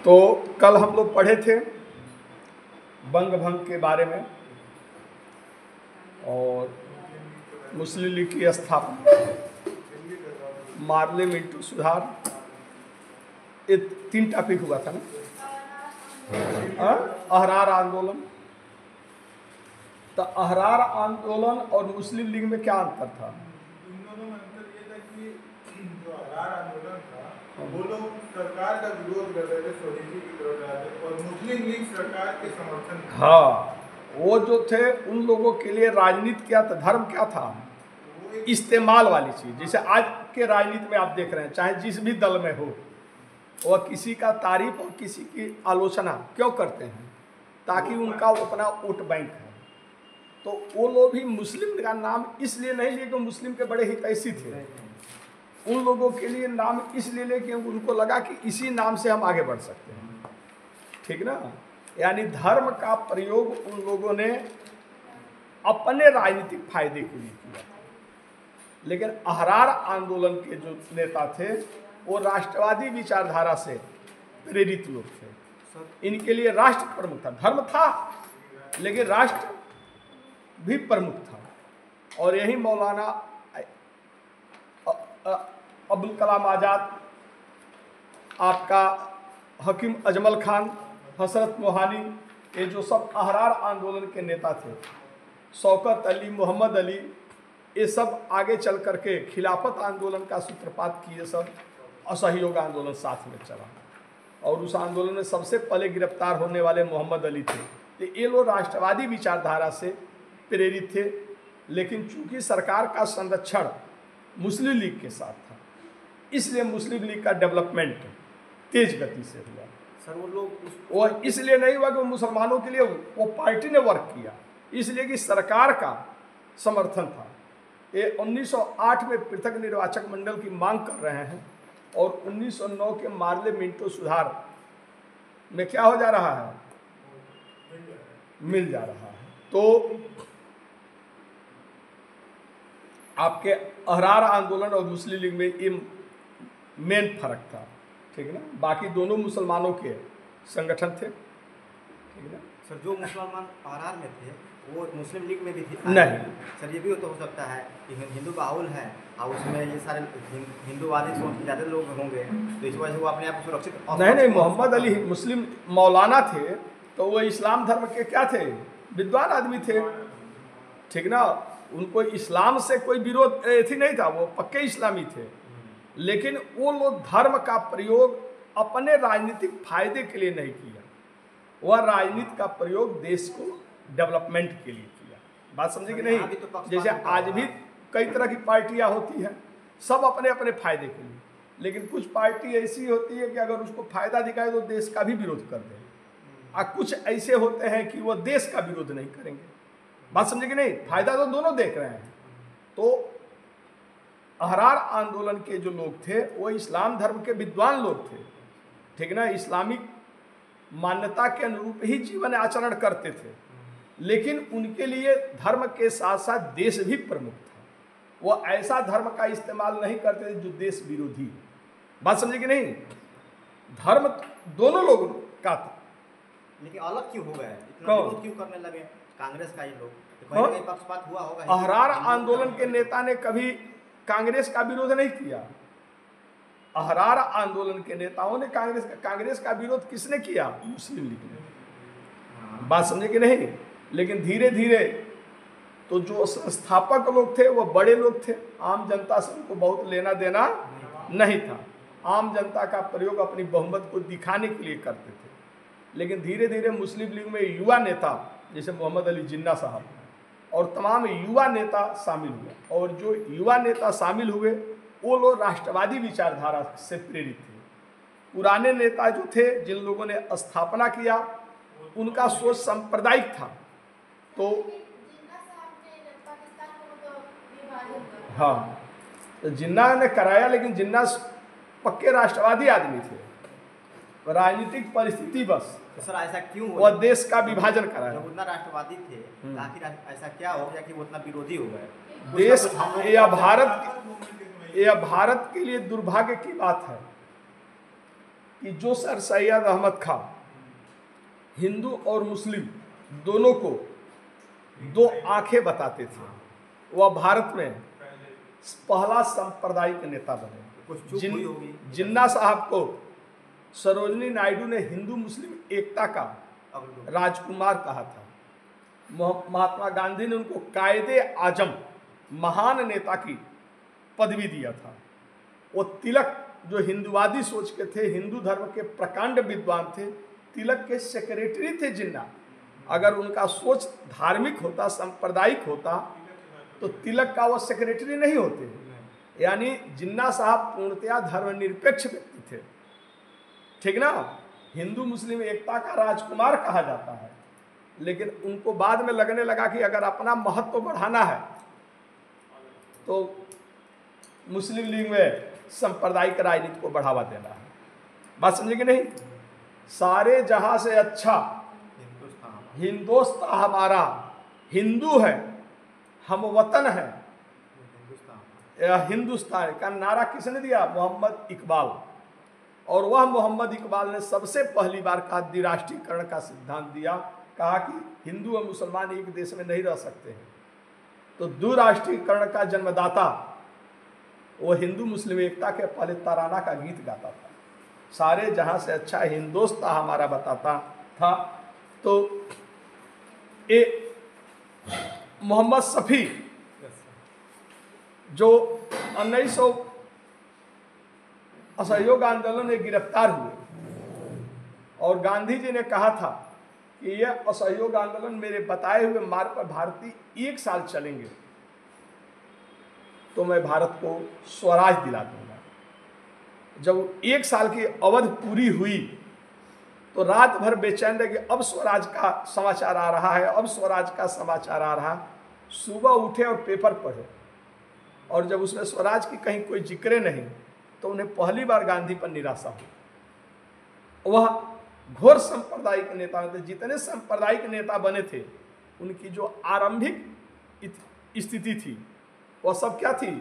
तो कल हम लोग पढ़े थे बंग भंग के बारे में और मुस्लिम लीग की स्थापना, मार्ले मिंटू सुधार, ये 3 टॉपिक हुआ था ना। अहरार आंदोलन, तो अहरार आंदोलन और मुस्लिम लीग में क्या अंतर था? इन दोनों में अंतर ये था कि जो अहरार आंदोलन था वो लोग सरकार का विरोध कर रहे थे, स्वदेशी की तरफ जा रहे थे, और मुस्लिम लीग सरकार के समर्थन में। हाँ, वो जो थे उन लोगों के लिए राजनीति क्या था, धर्म क्या था, इस्तेमाल वाली चीज। जैसे आज के राजनीति में आप देख रहे हैं, चाहे जिस भी दल में हो, वह किसी का तारीफ और किसी की आलोचना क्यों करते हैं? ताकि उनका अपना वोट बैंक है। तो वो लोग भी मुस्लिम का नाम इसलिए नहीं लिए कि मुस्लिम के बड़े हितैषी थे, उन लोगों के लिए नाम इसलिए ले कि उनको लगा कि इसी नाम से हम आगे बढ़ सकते हैं, ठीक ना। यानी धर्म का प्रयोग उन लोगों ने अपने राजनीतिक फायदे के लिए किया। लेकिन अहरार आंदोलन के जो नेता थे वो राष्ट्रवादी विचारधारा से प्रेरित लोग थे। इनके लिए राष्ट्र प्रमुख था, धर्म था लेकिन राष्ट्र भी प्रमुख था। और यही मौलाना अब्दुल कलाम आज़ाद, आपका हकीम अजमल खान, हसरत मोहानी, ये जो सब अहरार आंदोलन के नेता थे, शौकत अली, मोहम्मद अली, ये सब आगे चल करके खिलाफत आंदोलन का सूत्रपात किए। सब असहयोग आंदोलन साथ में चला और उस आंदोलन में सबसे पहले गिरफ्तार होने वाले मोहम्मद अली थे। तो ये लोग राष्ट्रवादी विचारधारा से प्रेरित थे, लेकिन चूंकि सरकार का संरक्षण मुस्लिम लीग के साथ था, इसलिए मुस्लिम लीग का डेवलपमेंट तेज गति से हुआ। सर वो लोग और इसलिए नहीं हुआ कि वो मुसलमानों के लिए वो पार्टी ने वर्क किया, इसलिए कि सरकार का समर्थन था। ये 1908 में पृथक निर्वाचक मंडल की मांग कर रहे हैं और 1909 के मार्ले मिंटो सुधार में क्या हो जा रहा है, मिल जा रहा है। तो आपके अहरार आंदोलन और मुस्लिम लीग में ये मेन फर्क था, ठीक है ना। बाकी दोनों मुसलमानों के संगठन थे, ठीक है ना। सर जो मुसलमान अहरार में थे वो मुस्लिम लीग में भी थे? नहीं सर, ये भी तो हो सकता है कि हिंदू बाहुल है और उसमें ये सारे हिंदुवादी सोच के ज़्यादा लोग होंगे, तो इस वजह से वो अपने आप को सुरक्षित। नहीं, मोहम्मद अली मुस्लिम मौलाना थे, तो वो इस्लाम धर्म के क्या थे, विद्वान आदमी थे, ठीक ना। उनको इस्लाम से कोई विरोध थी नहीं था, वो पक्के इस्लामी थे। लेकिन वो लोग धर्म का प्रयोग अपने राजनीतिक फायदे के लिए नहीं किया, वह राजनीति का प्रयोग देश को डेवलपमेंट के लिए किया। बात समझे कि नहीं? जैसे आज भी कई तरह की पार्टियां होती हैं, सब अपने अपने फायदे के लिए, लेकिन कुछ पार्टी ऐसी होती है कि अगर उसको फायदा दिखाए तो देश का भी विरोध कर दे, और कुछ ऐसे होते हैं कि वो देश का विरोध नहीं करेंगे। बात समझे कि नहीं? फायदा तो दोनों देख रहे हैं। तो अहरार आंदोलन के जो लोग थे वो इस्लाम धर्म के विद्वान लोग थे, ठीक ना। इस्लामिक मान्यता के अनुरूप ही जीवन आचरण करते थे, लेकिन उनके लिए धर्म के साथ साथ देश भी प्रमुख था। वो ऐसा धर्म का इस्तेमाल नहीं करते थे जो देश विरोधी। बात समझे कि नहीं? धर्म दोनों लोगों का था, लेकिन अलग क्यों हो गए, इतना विरोध क्यों करने लगे कांग्रेस का? ये लोग तो कहीं ना कहीं पक्षपात हुआ होगा। अहरार आंदोलन के नेता ने कभी कांग्रेस का विरोध नहीं किया। अहरार आंदोलन के नेताओं ने कांग्रेस का विरोध किसने किया? मुस्लिम लीग ने। बात समझे कि नहीं? लेकिन धीरे धीरे तो जो संस्थापक लोग थे वो बड़े लोग थे, आम जनता से उनको बहुत लेना देना नहीं था। आम जनता का प्रयोग अपनी बहुमत को दिखाने के लिए करते थे। लेकिन धीरे धीरे मुस्लिम लीग में युवा नेता जैसे मोहम्मद अली जिन्ना साहब और तमाम युवा नेता शामिल हुए, और जो युवा नेता शामिल हुए वो लोग राष्ट्रवादी विचारधारा से प्रेरित थे। पुराने नेता जो थे, जिन लोगों ने स्थापना किया, उनका सोच सांप्रदायिक था। तो हाँ, तो जिन्ना ने कराया, लेकिन जिन्ना पक्के राष्ट्रवादी आदमी थे। राजनीतिक परिस्थिति बस तो सर ऐसा क्यों हुआ, देश का विभाजन कराया। जब उतना राष्ट्रवादी थे आखिर ऐसा क्या हो गया कि वो उतना विरोधी हो गए? देश या भारत के लिए दुर्भाग्य की बात है कि जो सर सैयद अहमद खां हिंदू और मुस्लिम दोनों को दो आंखें बताते थे, वह भारत में पहला सांप्रदायिक नेता बने। कुछ चूक हुई होगी। जिन्ना साहब को सरोजनी नायडू ने हिंदू मुस्लिम एकता का राजकुमार कहा था। महात्मा गांधी ने उनको कायदे आजम महान नेता की पदवी दिया था। वो तिलक जो हिंदुवादी सोच के थे, हिंदू धर्म के प्रकांड विद्वान थे, तिलक के सेक्रेटरी थे जिन्ना। अगर उनका सोच धार्मिक होता, सांप्रदायिक होता, तो तिलक का वो सेक्रेटरी नहीं होते। यानी जिन्ना साहब पूर्णतया धर्मनिरपेक्ष व्यक्ति थे, ठीक ना। हिंदू मुस्लिम एकता का राजकुमार कहा जाता है, लेकिन उनको बाद में लगने लगा कि अगर अपना महत्व बढ़ाना है तो मुस्लिम लीग में सांप्रदायिक राजनीति को बढ़ावा देना है। बात समझे कि नहीं। सारे जहां से अच्छा हिंदुस्तान हमारा, हिंदू है, हम वतन है, हिंदुस्तान का नारा किसने दिया? मोहम्मद इकबाल। और वह मोहम्मद इकबाल ने सबसे पहली बार कहा, द्विराष्ट्रीयकरण का सिद्धांत दिया, कहा कि हिंदू और मुसलमान एक देश में नहीं रह सकते हैं। तो द्विराष्ट्रीयकरण का जन्मदाता वो हिंदू मुस्लिम एकता के पहले तराना का गीत गाता था, सारे जहां से अच्छा हिंदुस्तान हमारा बताता था। तो ये मोहम्मद शफी जो 1900 असहयोग आंदोलन में गिरफ्तार हुए और गांधी जी ने कहा था कि यह असहयोग आंदोलन मेरे बताए हुए मार्ग पर भारतीय 1 साल चलेंगे तो मैं भारत को स्वराज दिला दूंगा। जब 1 साल की अवधि पूरी हुई तो रात भर बेचैन रहे कि अब स्वराज का समाचार आ रहा है, अब स्वराज का समाचार आ रहा है। सुबह उठे और पेपर पढ़े, और जब उसमें स्वराज की कहीं कोई जिक्र नहीं तो उन्हें पहली बार गांधी पर निराशा हुई। वह घोर सांप्रदायिक नेता थे। जितने सांप्रदायिक नेता बने थे उनकी जो आरंभिक स्थिति थी वह सब क्या थी?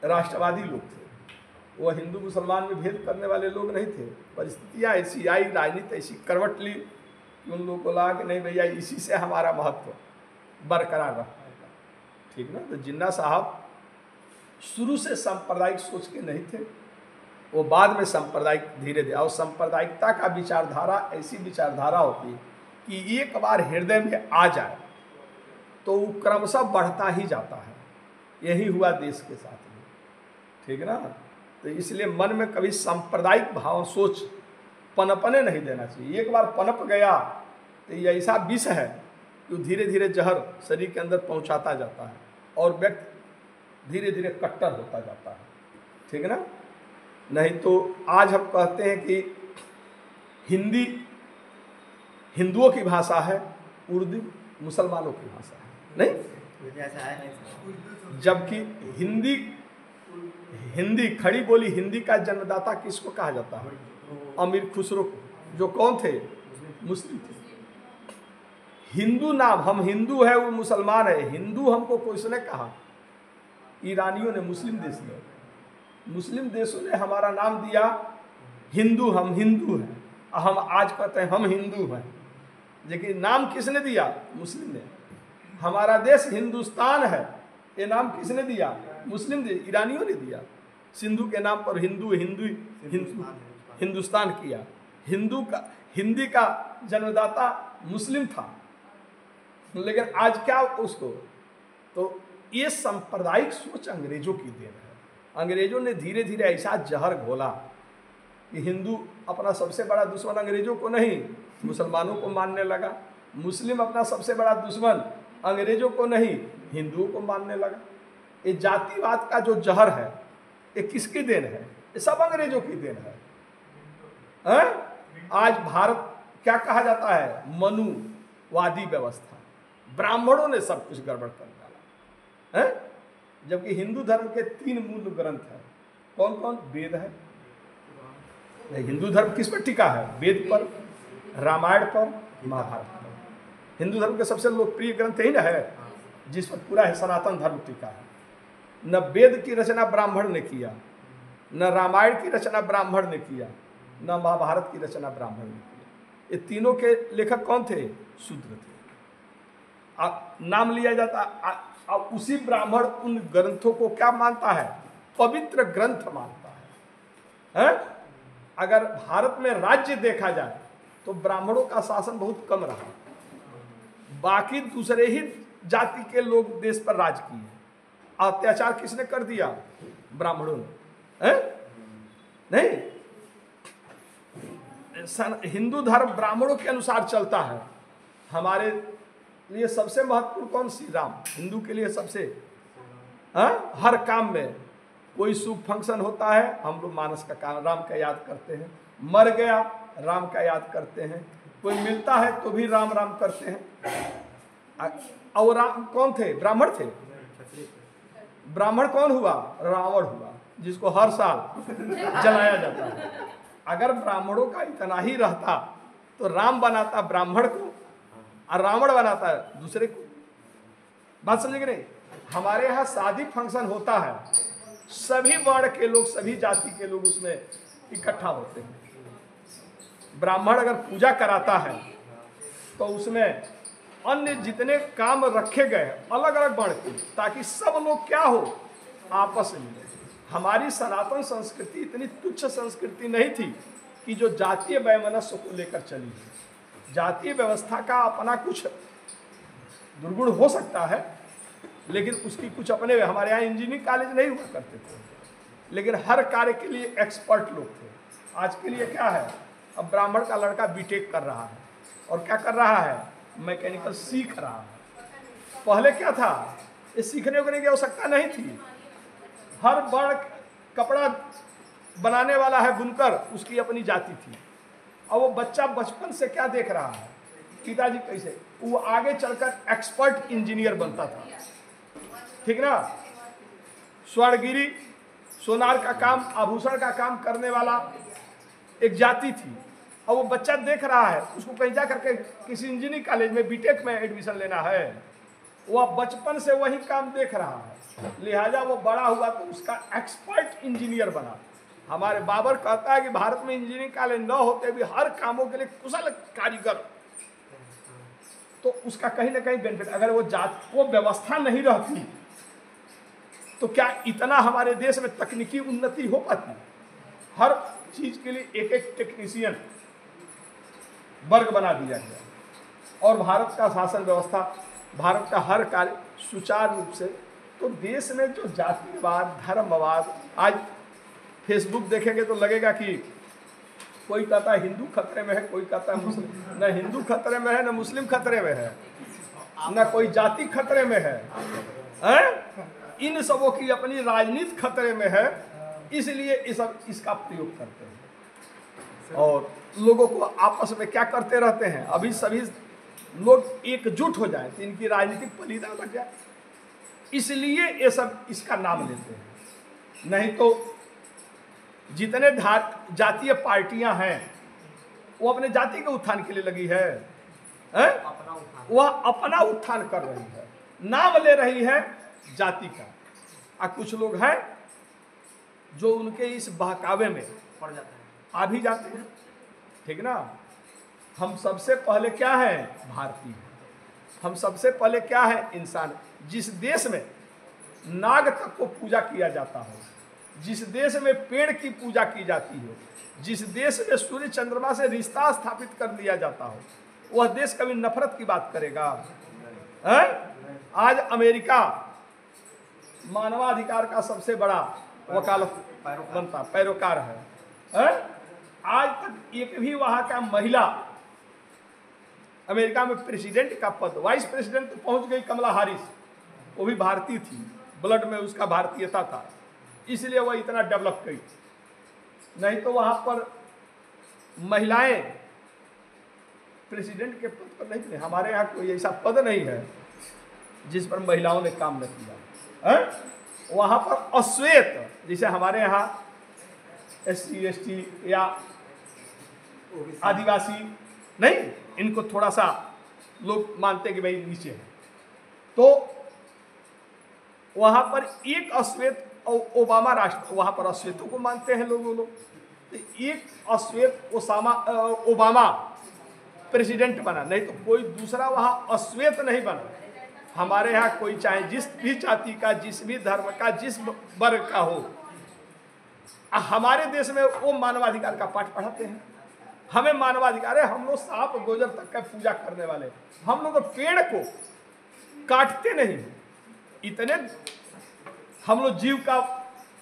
राष्ट्रवादी लोग थे। वह हिंदू मुसलमान में भेद करने वाले लोग नहीं थे। परिस्थितियाँ ऐसी आई, राजनीति ऐसी करवट ली कि उन लोगों को लगा कि नहीं भैया इसी से हमारा महत्व बरकरार रहेगा, ठीक ना। तो जिन्ना साहब शुरू से सांप्रदायिक सोच के नहीं थे, वो बाद में सांप्रदायिक धीरे धीरे। और सांप्रदायिकता का विचारधारा ऐसी विचारधारा होती है कि एक बार हृदय में आ जाए तो वो क्रमशः बढ़ता ही जाता है। यही हुआ देश के साथ में, ठीक ना। तो इसलिए मन में कभी सांप्रदायिक भाव सोच पनपने नहीं देना चाहिए। एक बार पनप गया तो ये ऐसा विष है कि धीरे धीरे जहर शरीर के अंदर पहुंचाता जाता है और व्यक्ति धीरे धीरे कट्टर होता जाता है, ठीक है ना। नहीं तो आज हम कहते हैं कि हिंदी हिंदुओं की भाषा है, उर्दू मुसलमानों की भाषा है, नहीं। जबकि हिंदी खड़ी बोली हिंदी का जन्मदाता किसको कहा जाता है? अमीर खुसरो को, जो कौन थे? मुस्लिम थे। हिंदू नाम, हम हिंदू है वो मुसलमान है, हिंदू हमको किसने कहा? ईरानियों ने, मुस्लिम देश ने। मुस्लिम देशों ने हमारा नाम दिया हिंदू, हम हिंदू हैं। हम आज कहते हैं हम हिंदू हैं, लेकिन नाम किसने दिया? मुस्लिम ने। हमारा देश हिंदुस्तान है, ये नाम किसने दिया? मुस्लिम देश, ईरानियों ने दिया। सिंधु के नाम पर हिंदुस्तान किया। हिंदी का जन्मदाता मुस्लिम था, लेकिन आज क्या उसको, तो ये सांप्रदायिक सोच अंग्रेजों की देन है। अंग्रेजों ने धीरे धीरे ऐसा जहर घोला कि हिंदू अपना सबसे बड़ा दुश्मन अंग्रेजों को नहीं मुसलमानों को मानने लगा, मुस्लिम अपना सबसे बड़ा दुश्मन अंग्रेजों को नहीं हिंदुओं को मानने लगा। ये जातिवाद का जो जहर है ये किसकी देन है? ये सब अंग्रेजों की देन है। आज भारत क्या कहा जाता है? मनुवादी व्यवस्था। ब्राह्मणों ने सब कुछ गड़बड़ कर डाला है। जबकि हिंदू धर्म के 3 मूल ग्रंथ हैं। कौन कौन? वेद है। हिंदू धर्म किस पर टिका है? वेद पर, रामायण पर, महाभारत पर। हिंदू धर्म के सबसे लोकप्रिय ग्रंथ यही ना है जिस पर पूरा है सनातन धर्म टिका है। न वेद की रचना ब्राह्मण ने किया, न रामायण की रचना ब्राह्मण ने किया, न महाभारत की रचना ब्राह्मण ने किया। ये तीनों के लेखक कौन थे? शूद्र थे। नाम लिया जाता। अब उसी ब्राह्मण उन ग्रंथों को क्या मानता है? पवित्र ग्रंथ मानता है? अगर भारत में राज्य देखा जाए तो ब्राह्मणों का शासन बहुत कम रहा, बाकी दूसरे ही जाति के लोग देश पर राज किए। अत्याचार किसने कर दिया? ब्राह्मणों ने। नहीं, हिंदू धर्म ब्राह्मणों के अनुसार चलता है। हमारे लिए सबसे महत्वपूर्ण कौन? श्री राम। हिंदू के लिए सबसे हर काम में कोई शुभ फंक्शन होता है, हम लोग मानस का काम राम का याद करते हैं, मर गया राम का याद करते हैं, कोई मिलता है तो भी राम राम करते हैं। और राम कौन थे? ब्राह्मण थे। ब्राह्मण कौन हुआ? रावण हुआ, जिसको हर साल जलाया जाता है। अगर ब्राह्मणों का इतना ही रहता तो राम बनाता ब्राह्मण को और रावण बनाता है दूसरे को। बात समझे कि नहीं? हमारे यहाँ शादी फंक्शन होता है, सभी वर्ण के लोग, सभी जाति के लोग उसमें इकट्ठा होते हैं। ब्राह्मण अगर पूजा कराता है तो उसमें अन्य जितने काम रखे गए अलग अलग वर्ण के, ताकि सब लोग क्या हो? आपस में। हमारी सनातन संस्कृति इतनी तुच्छ संस्कृति नहीं थी कि जो जातीय वैमनस्य को लेकर चली है। जातीय व्यवस्था का अपना कुछ दुर्गुण हो सकता है, लेकिन उसकी कुछ अपने, हमारे यहाँ इंजीनियरिंग कॉलेज नहीं हुआ करते थे, लेकिन हर कार्य के लिए एक्सपर्ट लोग थे। आज के लिए क्या है? अब ब्राह्मण का लड़का बीटेक कर रहा है और क्या कर रहा है? मैकेनिकल सीख रहा है। पहले क्या था? ये सीखने की आवश्यकता नहीं थी। हर बड़ कपड़ा बनाने वाला है बुनकर, उसकी अपनी जाति थी। और वो बच्चा बचपन से क्या देख रहा है? पिताजी कैसे, वो आगे चलकर एक्सपर्ट इंजीनियर बनता था। ठीक ना? स्वर्णगिरी, सोनार का काम, आभूषण का काम करने वाला एक जाति थी। और वो बच्चा देख रहा है, उसको कहीं जा करके किसी इंजीनियरिंग कॉलेज में बीटेक में एडमिशन लेना है, वह बचपन से वही काम देख रहा है, लिहाजा वो बड़ा हुआ तो उसका एक्सपर्ट इंजीनियर बना। हमारे बाबर कहता है कि भारत में इंजीनियरिंग कॉलेज न होते भी हर कामों के लिए कुशल कारीगर, तो उसका कहीं ना कहीं बेनिफिट। अगर वो व्यवस्था नहीं रहती तो क्या इतना हमारे देश में तकनीकी उन्नति हो पाती? हर चीज के लिए एक एक टेक्नीशियन वर्ग बना दिया गया और भारत का शासन व्यवस्था, भारत का हर कार्य सुचारू रूप से। तो देश में जो जातिवाद, धर्मवाद, आज फेसबुक देखेंगे तो लगेगा कि कोई कहता है हिंदू खतरे में है, कोई कहता है मुस्लिम। न हिंदू खतरे में है, न मुस्लिम खतरे में है, न कोई जाति खतरे में है? इन सबों की अपनी राजनीति खतरे में है, इसलिए इसका प्रयोग करते हैं और लोगों को आपस में क्या करते रहते हैं। अभी सभी लोग एकजुट हो जाए तो इनकी राजनीतिक बलिदा लग जाए, इसलिए ये सब इसका नाम लेते हैं। नहीं तो जितने जातीय पार्टियां हैं वो अपने जाति के उत्थान के लिए लगी है, वह अपना उत्थान कर रही है, नाम ले रही है जाति का। और कुछ लोग हैं जो उनके इस बहकावे में पड़ जाता है, आ भी जाते हैं। ठीक ना? हम सबसे पहले क्या है? भारतीय। हम सबसे पहले क्या है? इंसान। जिस देश में नाग तक को पूजा किया जाता हो, जिस देश में पेड़ की पूजा की जाती हो, जिस देश में सूर्य चंद्रमा से रिश्ता स्थापित कर लिया जाता हो, वह देश कभी नफरत की बात करेगा? आज अमेरिका मानवाधिकार का सबसे बड़ा वकालत बनता पैरोकार है। आज तक एक भी वहां का महिला, अमेरिका में प्रेसिडेंट का पद, वाइस प्रेसिडेंट तो पहुंच गई कमला हारिस, वो भी भारतीय थी, ब्लड में उसका भारतीयता था, इसलिए वह इतना डेवलप गई। नहीं तो वहां पर महिलाएं प्रेसिडेंट के पद पर नहीं थे। हमारे यहाँ कोई ऐसा पद नहीं है जिस पर महिलाओं ने काम न किया है। वहां पर अश्वेत, जैसे हमारे यहाँ SC ST या आदिवासी नहीं, इनको थोड़ा सा लोग मानते हैं कि भाई नीचे है, तो वहां पर एक अश्वेत ओबामा राष्ट्र, वहाँ पर अश्वेतों को मानते हैं लोग, वो लोग। तो एक अश्वेत ओबामा प्रेसिडेंट बना, नहीं तो कोई दूसरा वहाँ अश्वेत नहीं बना। हमारे यहाँ कोई चाहे जिस भी जाति का, जिस भी धर्म का, जिस वर्ग का हो, हमारे देश में वो मानवाधिकार का पाठ पढ़ाते हैं। हमें मानवाधिकार है, हम लोग सांप गोजर तक का पूजा करने वाले, हम लोग तो पेड़ को काटते नहीं। इतने हम लोग जीव का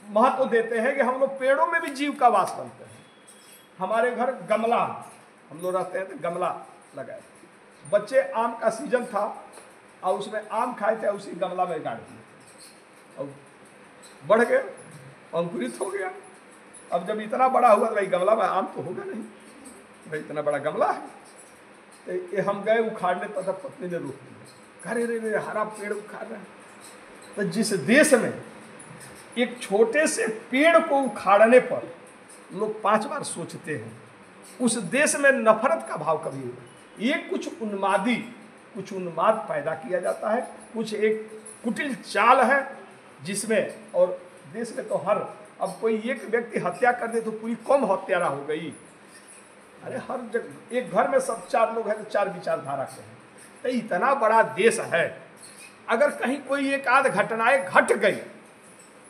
महत्व देते हैं कि हम लोग पेड़ों में भी जीव का वास करते हैं। हमारे घर गमला, हम लोग रहते हैं तो गमला लगाए, बच्चे आम का सीजन था और उसमें आम खाए थे, उसी गमला में गाड़ दिए और बढ़ गए, अंकुरित हो गया। अब जब इतना बड़ा हुआ तो भाई गमला में आम तो होगा नहीं, भाई इतना बड़ा गमला है। तो ये हम गए उखाड़ने, तब पत्नी ने रोक दिया, अरे रे रे हरा पेड़ उखाड़ रहे हैं। तो जिस देश में एक छोटे से पेड़ को उखाड़ने पर लोग 5 बार सोचते हैं, उस देश में नफरत का भाव कभी होगा। ये कुछ उन्माद पैदा किया जाता है, कुछ एक कुटिल चाल है जिसमें, और देश में तो हर, अब कोई एक व्यक्ति हत्या कर दे तो पूरी कौम हत्यारा हो गई। अरे हर जगह एक घर में सब 4 लोग हैं तो 4 विचारधारा के हैं। तो इतना बड़ा देश है, अगर कहीं कोई एक आध घटनाएं घट गई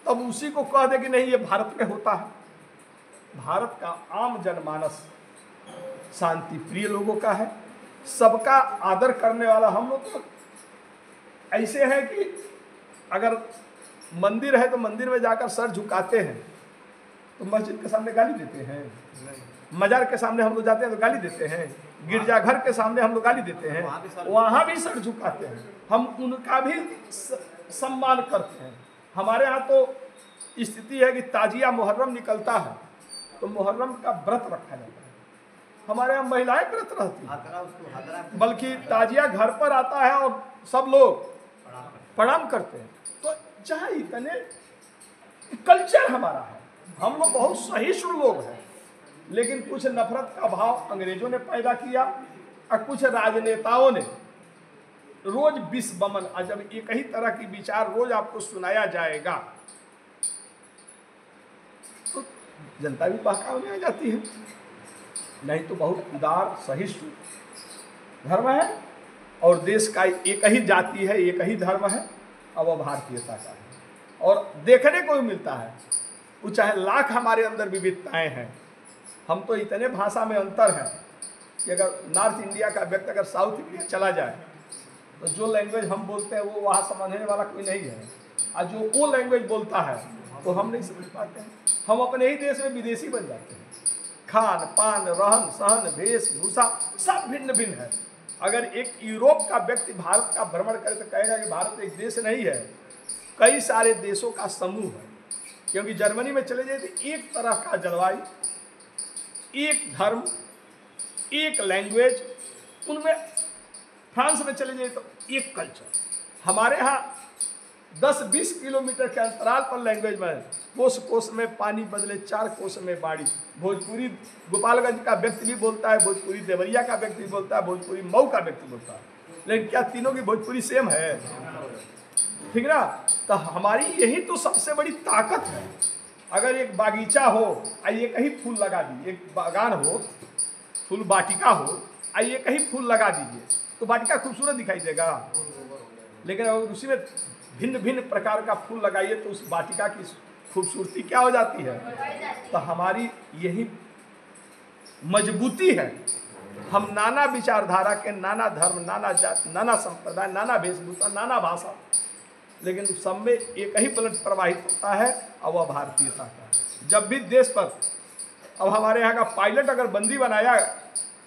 तब उसी को कह दे कि नहीं ये भारत में होता है। भारत का आम जनमानस शांति प्रिय लोगों का है, सबका आदर करने वाला। हम लोग तो ऐसे हैं कि अगर मंदिर है तो मंदिर में जाकर सर झुकाते हैं, तो मस्जिद के सामने गाली देते हैं, मजार के सामने हम लोग जाते हैं तो गाली देते हैं, गिरजाघर के सामने हम लोग गाली देते हैं, वहाँ भी सर झुकाते हैं, हम उनका भी सम्मान करते हैं। हमारे यहाँ तो स्थिति है कि ताजिया मुहर्रम निकलता है तो मुहर्रम का व्रत रखा जाता है। हमारे यहाँ महिलाएं व्रत रहती हैं, बल्कि ताजिया घर पर आता है और सब लोग प्रणाम करते हैं। तो चाहे इतने कल्चर हमारा है, हम लोग बहुत सहिष्णु लोग हैं, लेकिन कुछ नफरत का भाव अंग्रेजों ने पैदा किया और कुछ राजनेताओं ने रोज विष बमन। जब एक ही तरह की विचार रोज आपको सुनाया जाएगा तो जनता भी बहकाव में आ जाती है। नहीं तो बहुत उदार सहिष्णु धर्म है और देश का एक ही जाति है, एक ही धर्म है और वह भारतीयता का है। और देखने को भी मिलता है, वो चाहे लाख हमारे अंदर विविधताएं हैं, हम तो इतने भाषा में अंतर है कि अगर नॉर्थ इंडिया का व्यक्ति अगर साउथ इंडिया चला जाए तो जो लैंग्वेज हम बोलते हैं वो वहाँ समझने वाला कोई नहीं है, और जो वो लैंग्वेज बोलता है तो हम नहीं समझ पाते हैं। हम अपने ही देश में विदेशी बन जाते हैं। खान पान, रहन सहन, वेशभूषा सब भिन्न भिन्न है। अगर एक यूरोप का व्यक्ति भारत का भ्रमण करे तो कहेगा कि भारत एक देश नहीं है, कई सारे देशों का समूह है। क्योंकि जर्मनी में चले जाए तो एक तरह का जलवायु, एक धर्म, एक लैंग्वेज, उनमें फ्रांस में चले जाए तो एक कल्चर। हमारे यहाँ 10-20 किलोमीटर के अंतराल पर लैंग्वेज में कोस कोस में पानी बदले 4 कोस में बाड़ी। भोजपुरी गोपालगंज का व्यक्ति भी बोलता है, भोजपुरी देवरिया का व्यक्ति भी बोलता है, भोजपुरी मऊ का व्यक्ति बोलता है, लेकिन क्या तीनों की भोजपुरी सेम है? ठीक ना? तो हमारी यही तो सबसे बड़ी ताकत है। अगर एक बागीचा हो आइए कहीं फूल लगा दीजिए, एक बागान हो, फूल वाटिका हो आइए कहीं फूल लगा दीजिए तो वाटिका खूबसूरत दिखाई देगा। लेकिन अगर उसी में भिन्न भिन्न प्रकार का फूल लगाइए तो उस वाटिका की खूबसूरती क्या हो जाती है? तो हमारी यही मजबूती है। हम नाना विचारधारा के, नाना धर्म, नाना जाति, नाना संप्रदाय, नाना वेशभूषा, नाना भाषा, लेकिन सब में एक ही ब्लड प्रवाहित होता है और वह भारतीयता का है। जब भी देश पर, अब हमारे यहाँ का पायलट अगर बंदी बनाया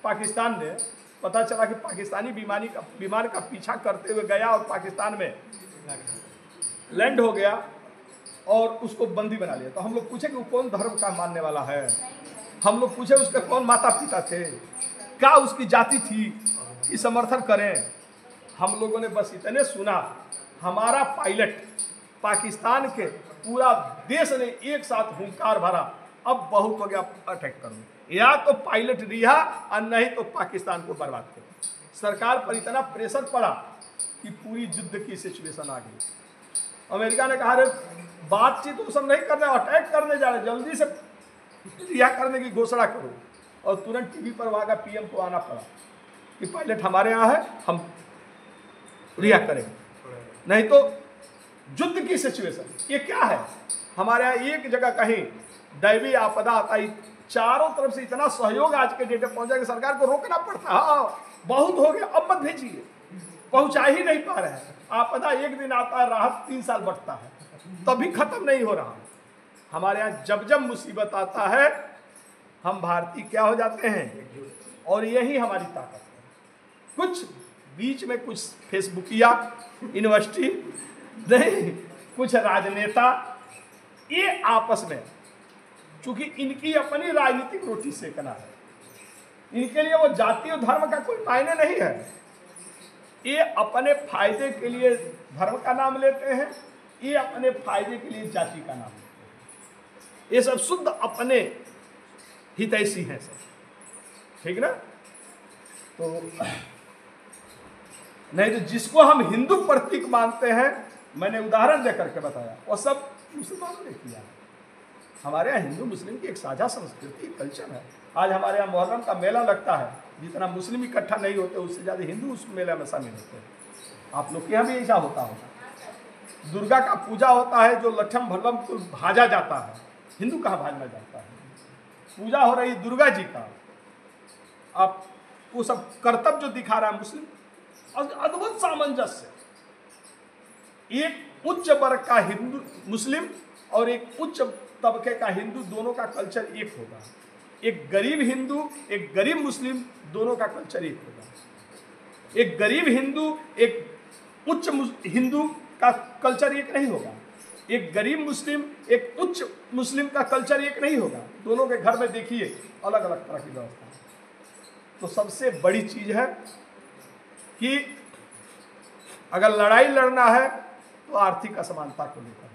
पाकिस्तान ने, पता चला कि पाकिस्तानी विमान का पीछा करते हुए गया और पाकिस्तान में लैंड हो गया और उसको बंदी बना लिया, तो हम लोग पूछे कि वो कौन धर्म का मानने वाला है, हम लोग पूछे उसके कौन माता पिता थे, क्या उसकी जाति थी कि समर्थन करें। हम लोगों ने बस इतने सुना, हमारा पायलट पाकिस्तान के पूरा देश ने एक साथ हुंकार भरा, अब बहुत हो गया, अटैक करो, या तो पायलट रिहा और नहीं तो पाकिस्तान को बर्बाद करो। सरकार पर इतना प्रेशर पड़ा कि पूरी युद्ध की सिचुएशन आ गई अमेरिका ने कहा, अरे बातचीत वो सब नहीं करने, अटैक करने जा रहे, जल्दी से रिहा करने की घोषणा करो। और तुरंत टीवी पर वहाँ का पीएम को आना पड़ा कि पायलट हमारे यहाँ है, हम रिहा करेंगे, नहीं तो युद्ध की सिचुएशन। ये क्या है, हमारे यहाँ एक जगह कहीं दैवीय आपदा आता है, चारों तरफ से इतना सहयोग आज के डेट में पहुंचा कि सरकार को रोकना पड़ता है। हाँ बहुत हो गया, अब मत भेजिए, पहुंचा ही नहीं पा रहे हैं। आपदा एक दिन आता है, राहत 3 साल बढ़ता है, तभी खत्म नहीं हो रहा। हमारे यहाँ जब जब मुसीबत आता है हम भारतीय क्या हो जाते हैं, और यही हमारी ताकत है। कुछ बीच में कुछ फेसबुकिया यूनिवर्सिटी नहीं, कुछ राजनेता, ये आपस में, चूंकि इनकी अपनी राजनीतिक रोटी सेकना है, इनके लिए वो जाति और धर्म का कोई मायने नहीं है। ये अपने फायदे के लिए धर्म का नाम लेते हैं, ये अपने फायदे के लिए जाति का नाम लेते हैं। ये सब शुद्ध अपने हितैषी हैं सब, ठीक ना। तो नहीं तो जिसको हम हिंदू प्रतीक मानते हैं, मैंने उदाहरण देकर के बताया, वो सब मुसलमानों ने किया है। हमारे यहाँ हिंदू मुस्लिम की एक साझा संस्कृति कल्चर है। आज हमारे यहाँ मुहर्रम का मेला लगता है, जितना मुस्लिम इकट्ठा नहीं होते उससे ज़्यादा हिंदू उस मेले में शामिल होते हैं। आप लोग के यहाँ भी ऐसा होता होगा। दुर्गा का पूजा होता है, जो लठम भल्लम को भाजा जाता है, हिंदू कहाँ भाजना जाता है। पूजा हो रही दुर्गा जी का, आप वो सब कर्तव्य जो दिखा रहा है मुस्लिम, अद्भुत सामंजस्य। एक उच्च वर्ग का हिंदू मुस्लिम और एक उच्च तबके का हिंदू, दोनों का कल्चर एक होगा। एक गरीब हिंदू, एक गरीब मुस्लिम, दोनों का कल्चर एक होगा। एक गरीब हिंदू, एक उच्च हिंदू का कल्चर एक नहीं होगा। एक गरीब मुस्लिम, एक उच्च मुस्लिम का कल्चर एक नहीं होगा। दोनों के घर में देखिए अलग अलग तरह की व्यवस्था है। तो सबसे बड़ी चीज है कि अगर लड़ाई लड़ना है तो आर्थिक असमानता को लेकर,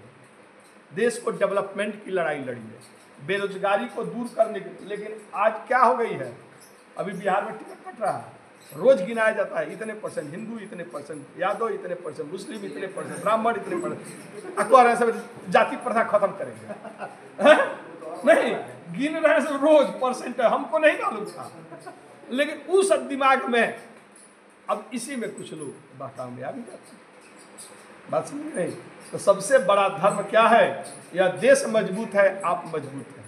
देश को डेवलपमेंट की लड़ाई लड़िए, बेरोजगारी को दूर करने के। लेकिन आज क्या हो गई है, अभी बिहार में टिकट कट रहा है, रोज गिनाया जाता है, इतने परसेंट हिंदू, इतने परसेंट यादव, इतने परसेंट मुस्लिम, इतने परसेंट ब्राह्मण, इतने परसेंट। अखबार ऐसे जाति प्रथा खत्म करेंगे नहीं, गिन रहे हैं रोज परसेंट है, हमको नहीं मालूम था, लेकिन उस दिमाग में अब इसी में कुछ लोग कामयाबी करते हैं। बात समझ नहीं। तो सबसे बड़ा धर्म क्या है, यह देश मजबूत है, आप मजबूत हैं,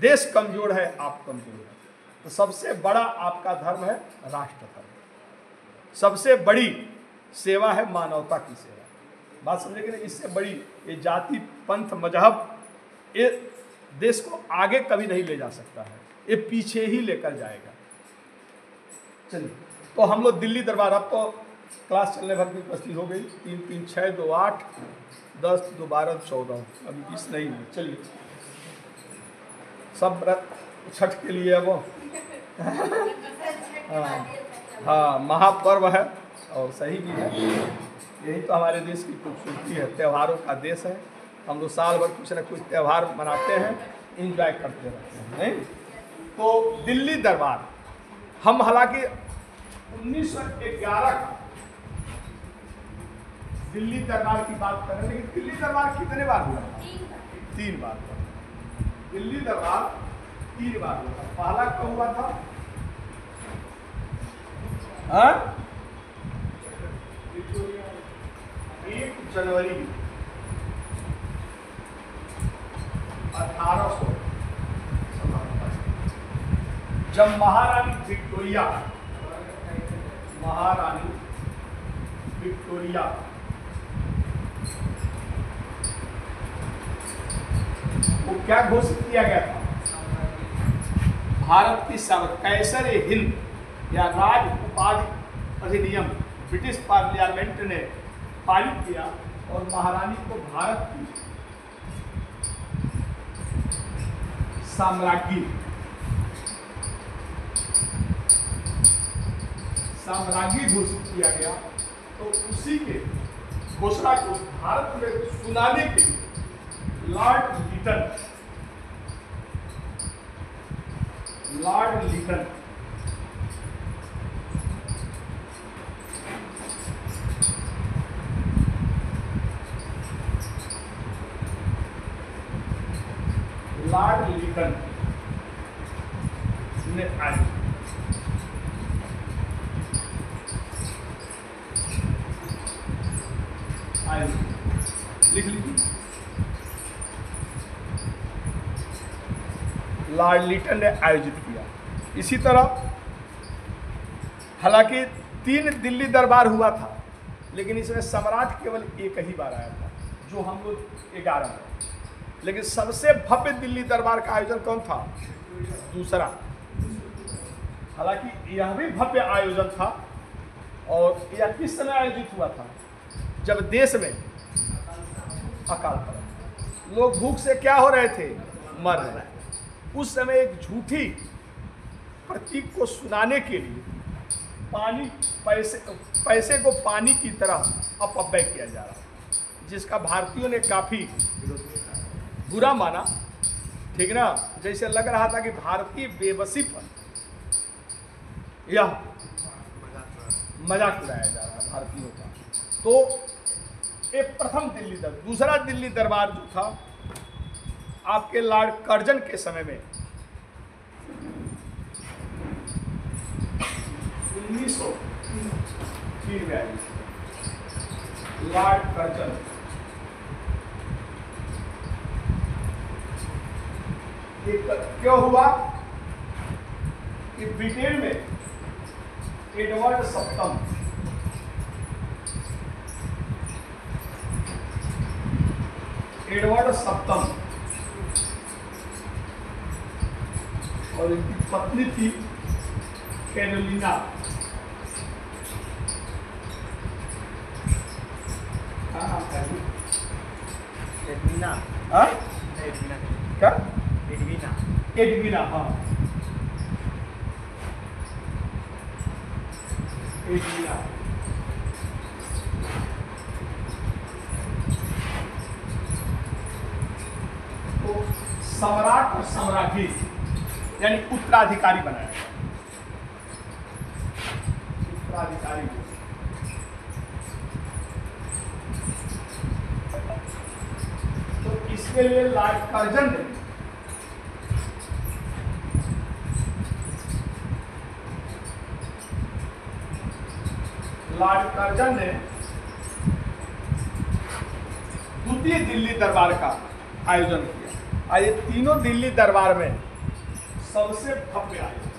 देश कमजोर है, आप कमजोर हैं। तो सबसे बड़ा आपका धर्म है राष्ट्र धर्म। सबसे बड़ी सेवा है मानवता की सेवा। बात समझे कि नहीं। इससे बड़ी ये जाति, पंथ, मजहब, ये देश को आगे कभी नहीं ले जा सकता है, ये पीछे ही लेकर जाएगा। चलिए, तो हम लोग दिल्ली दरबार, अब तो क्लास चलने भर की उपस्थित हो गई, 3 3 6 2 8 10 2 12 14, अभी 20 नहीं हुई। चलिए, सब व्रत छठ के लिए वो हाँ महापर्व है और सही भी है। यही तो हमारे देश की खूबसूरती है, त्योहारों का देश है। हम लोग साल भर कुछ न कुछ त्यौहार मनाते हैं, इंजॉय करते रहते हैं, नहीं। तो दिल्ली दरबार हम हालांकि 1911 का दिल्ली दरबार की बात कर रहे हैं, लेकिन दिल्ली दरबार कितने बार हुआ? 3 बार हुआ। दिल्ली दरबार 3 बार हुआ। पहला कब हुआ था? 1 जनवरी 1800, जब महारानी विक्टोरिया वो क्या घोषित किया गया था? भारत की कैसर हिंद या राज उपाधि अधिनियम ब्रिटिश पार्लियामेंट ने पारित किया और महारानी को भारत की साम्राज्ञी घोषित किया गया। तो उसी के घोषणा को भारत में सुनाने के लिए लॉर्ड लिटन ने आयोजित। लिख लीजिए, लॉर्ड लिटन ने आयोजित किया। इसी तरह हालांकि 3 दिल्ली दरबार हुआ था, लेकिन इसमें सम्राट केवल एक ही बार आया था, जो हम लोग 11 में। लेकिन सबसे भव्य दिल्ली दरबार का आयोजन कौन था? दूसरा। हालांकि यह भी भव्य आयोजन था, और यह किस समय आयोजित हुआ था? जब देश में अकाल पड़ा, लोग भूख से क्या हो रहे थे? मर रहे थे। उस समय एक झूठी प्रतीक को सुनाने के लिए पैसे को पानी की तरह अपव्यय किया जा रहा है, जिसका भारतीयों ने काफी बुरा माना। ठीक ना? जैसे लग रहा था कि भारतीय बेबसी पर यह मजाक उड़ाया जा रहा है भारतीयों का। तो एक प्रथम दिल्ली दरबार, दूसरा दिल्ली दरबार जो था आपके लॉर्ड कर्जन के समय में 1903 में आई। लॉर्ड कर्जन क्यों हुआ कि ब्रिटेन में एडवर्ड सप्तम और इनकी पत्नी थी कैरोलिना। एडविना। हाँ? एडविना। क्या? एडविना। एडविना, हाँ, एडविना। तो सम्राट और सम्राज्ञी यानी उत्तराधिकारी बनाया गया। उत्तराधिकारी तो इसके लिए लॉर्ड कर्जन ने द्वितीय दिल्ली दरबार का आयोजन किया। और ये तीनों दिल्ली दरबार में सबसे भव्य आयोजन।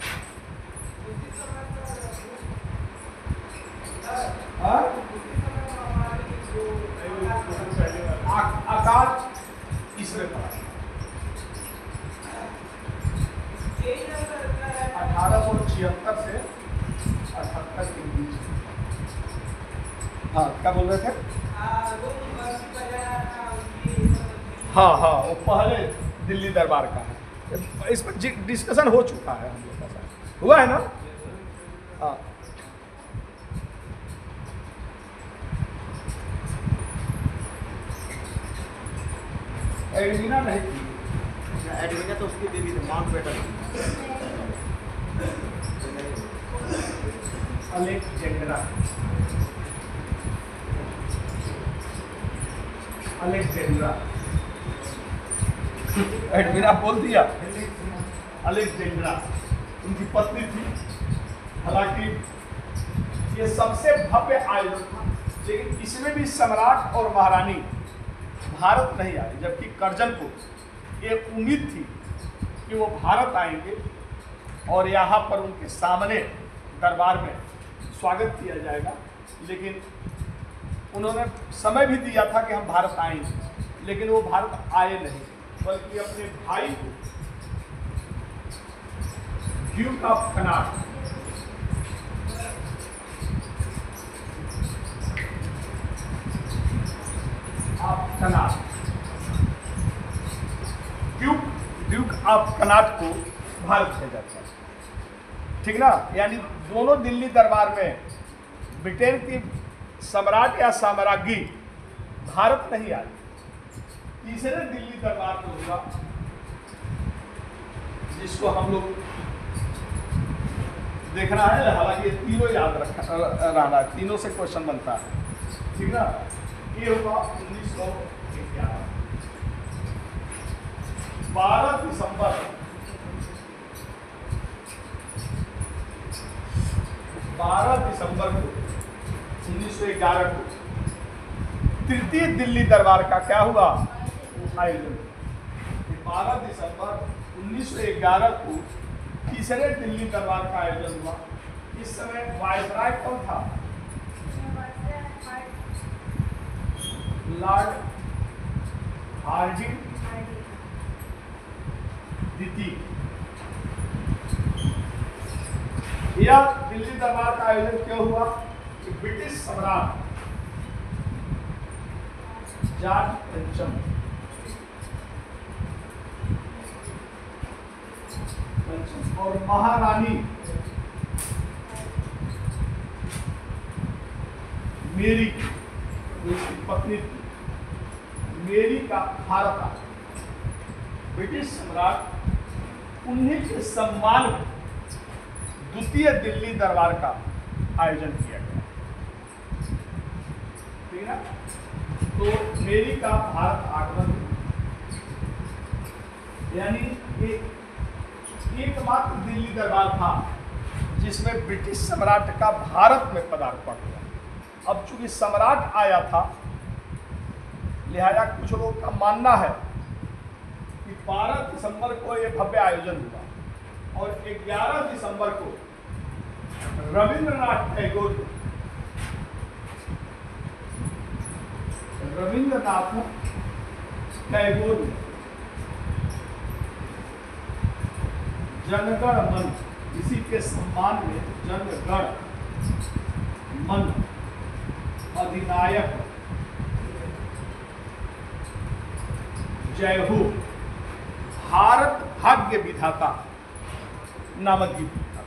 आकाश इसमें पड़ा 1876 से 78 के बीच। हाँ, क्या बोल रहे थे? हाँ हाँ, वो पहले दिल्ली दरबार का है। इस पर डिस्कशन हो चुका है, हम लोग का साथ हुआ है ना? हाँ, एडविना नहीं थी। एडविना तो उसकी दीदी थी, माउंटबेटन। अलेक्जेंड्रा एडविना बोल दिया। अलेक्जेंड्रा उनकी पत्नी थी। हालांकि ये सबसे भव्य आयोजन था, लेकिन इसमें भी सम्राट और महारानी भारत नहीं आए, जबकि कर्जन को ये उम्मीद थी कि वो भारत आएंगे और यहाँ पर उनके सामने दरबार में स्वागत किया जाएगा। लेकिन उन्होंने समय भी दिया था कि हम भारत आएंगे, लेकिन वो भारत आए नहीं, बल्कि अपने भाई को Duke of Connaught Duke of Connaught को भारत भेजा था। ठीक ना? यानी दोनों दिल्ली दरबार में ब्रिटेन की सम्राट या साम्राज्ञी भारत नहीं आई। तीसरे दिल्ली दरबार में हुआ, जिसको हम लोग देखना है। हालांकि ये तीनों याद रहना, तीनों से क्वेश्चन बनता है। ठीक ना? ये हुआ 1911, 12 दिसंबर 12 दिसंबर को 1911 को तृतीय दिल्ली दरबार का क्या हुआ आयोजन। 12 दिसंबर 1911 को तीसरे दिल्ली दरबार का आयोजन हुआ। इस समय वायसराय कौन था? लॉर्ड हार्डिंग द्वितीय। यह दिल्ली दरबार का आयोजन क्यों हुआ कि ब्रिटिश सम्राट जॉर्ज पंचम और महारानी मेरी, उसकी पत्नी थी, मेरी का भारत आ, ब्रिटिश सम्राट उन्हीं के सम्मान में द्वितीय दिल्ली दरबार का आयोजन किया गया। ठीक है, तो मेरी का भारत आगमन यानी एकमात्र दिल्ली दरबार था जिसमें ब्रिटिश सम्राट का भारत में पदार्पण हुआ। अब चूंकि सम्राट आया था, लिहाजा कुछ लोगों का मानना है कि 12 दिसंबर को यह भव्य आयोजन हुआ और 11 दिसंबर को रविंद्रनाथ टैगोर जनगण मन, इसी के सम्मान में जनगण मन अधिनायक जय हो भारत भाग्य विधाता नामक गीत लिखा।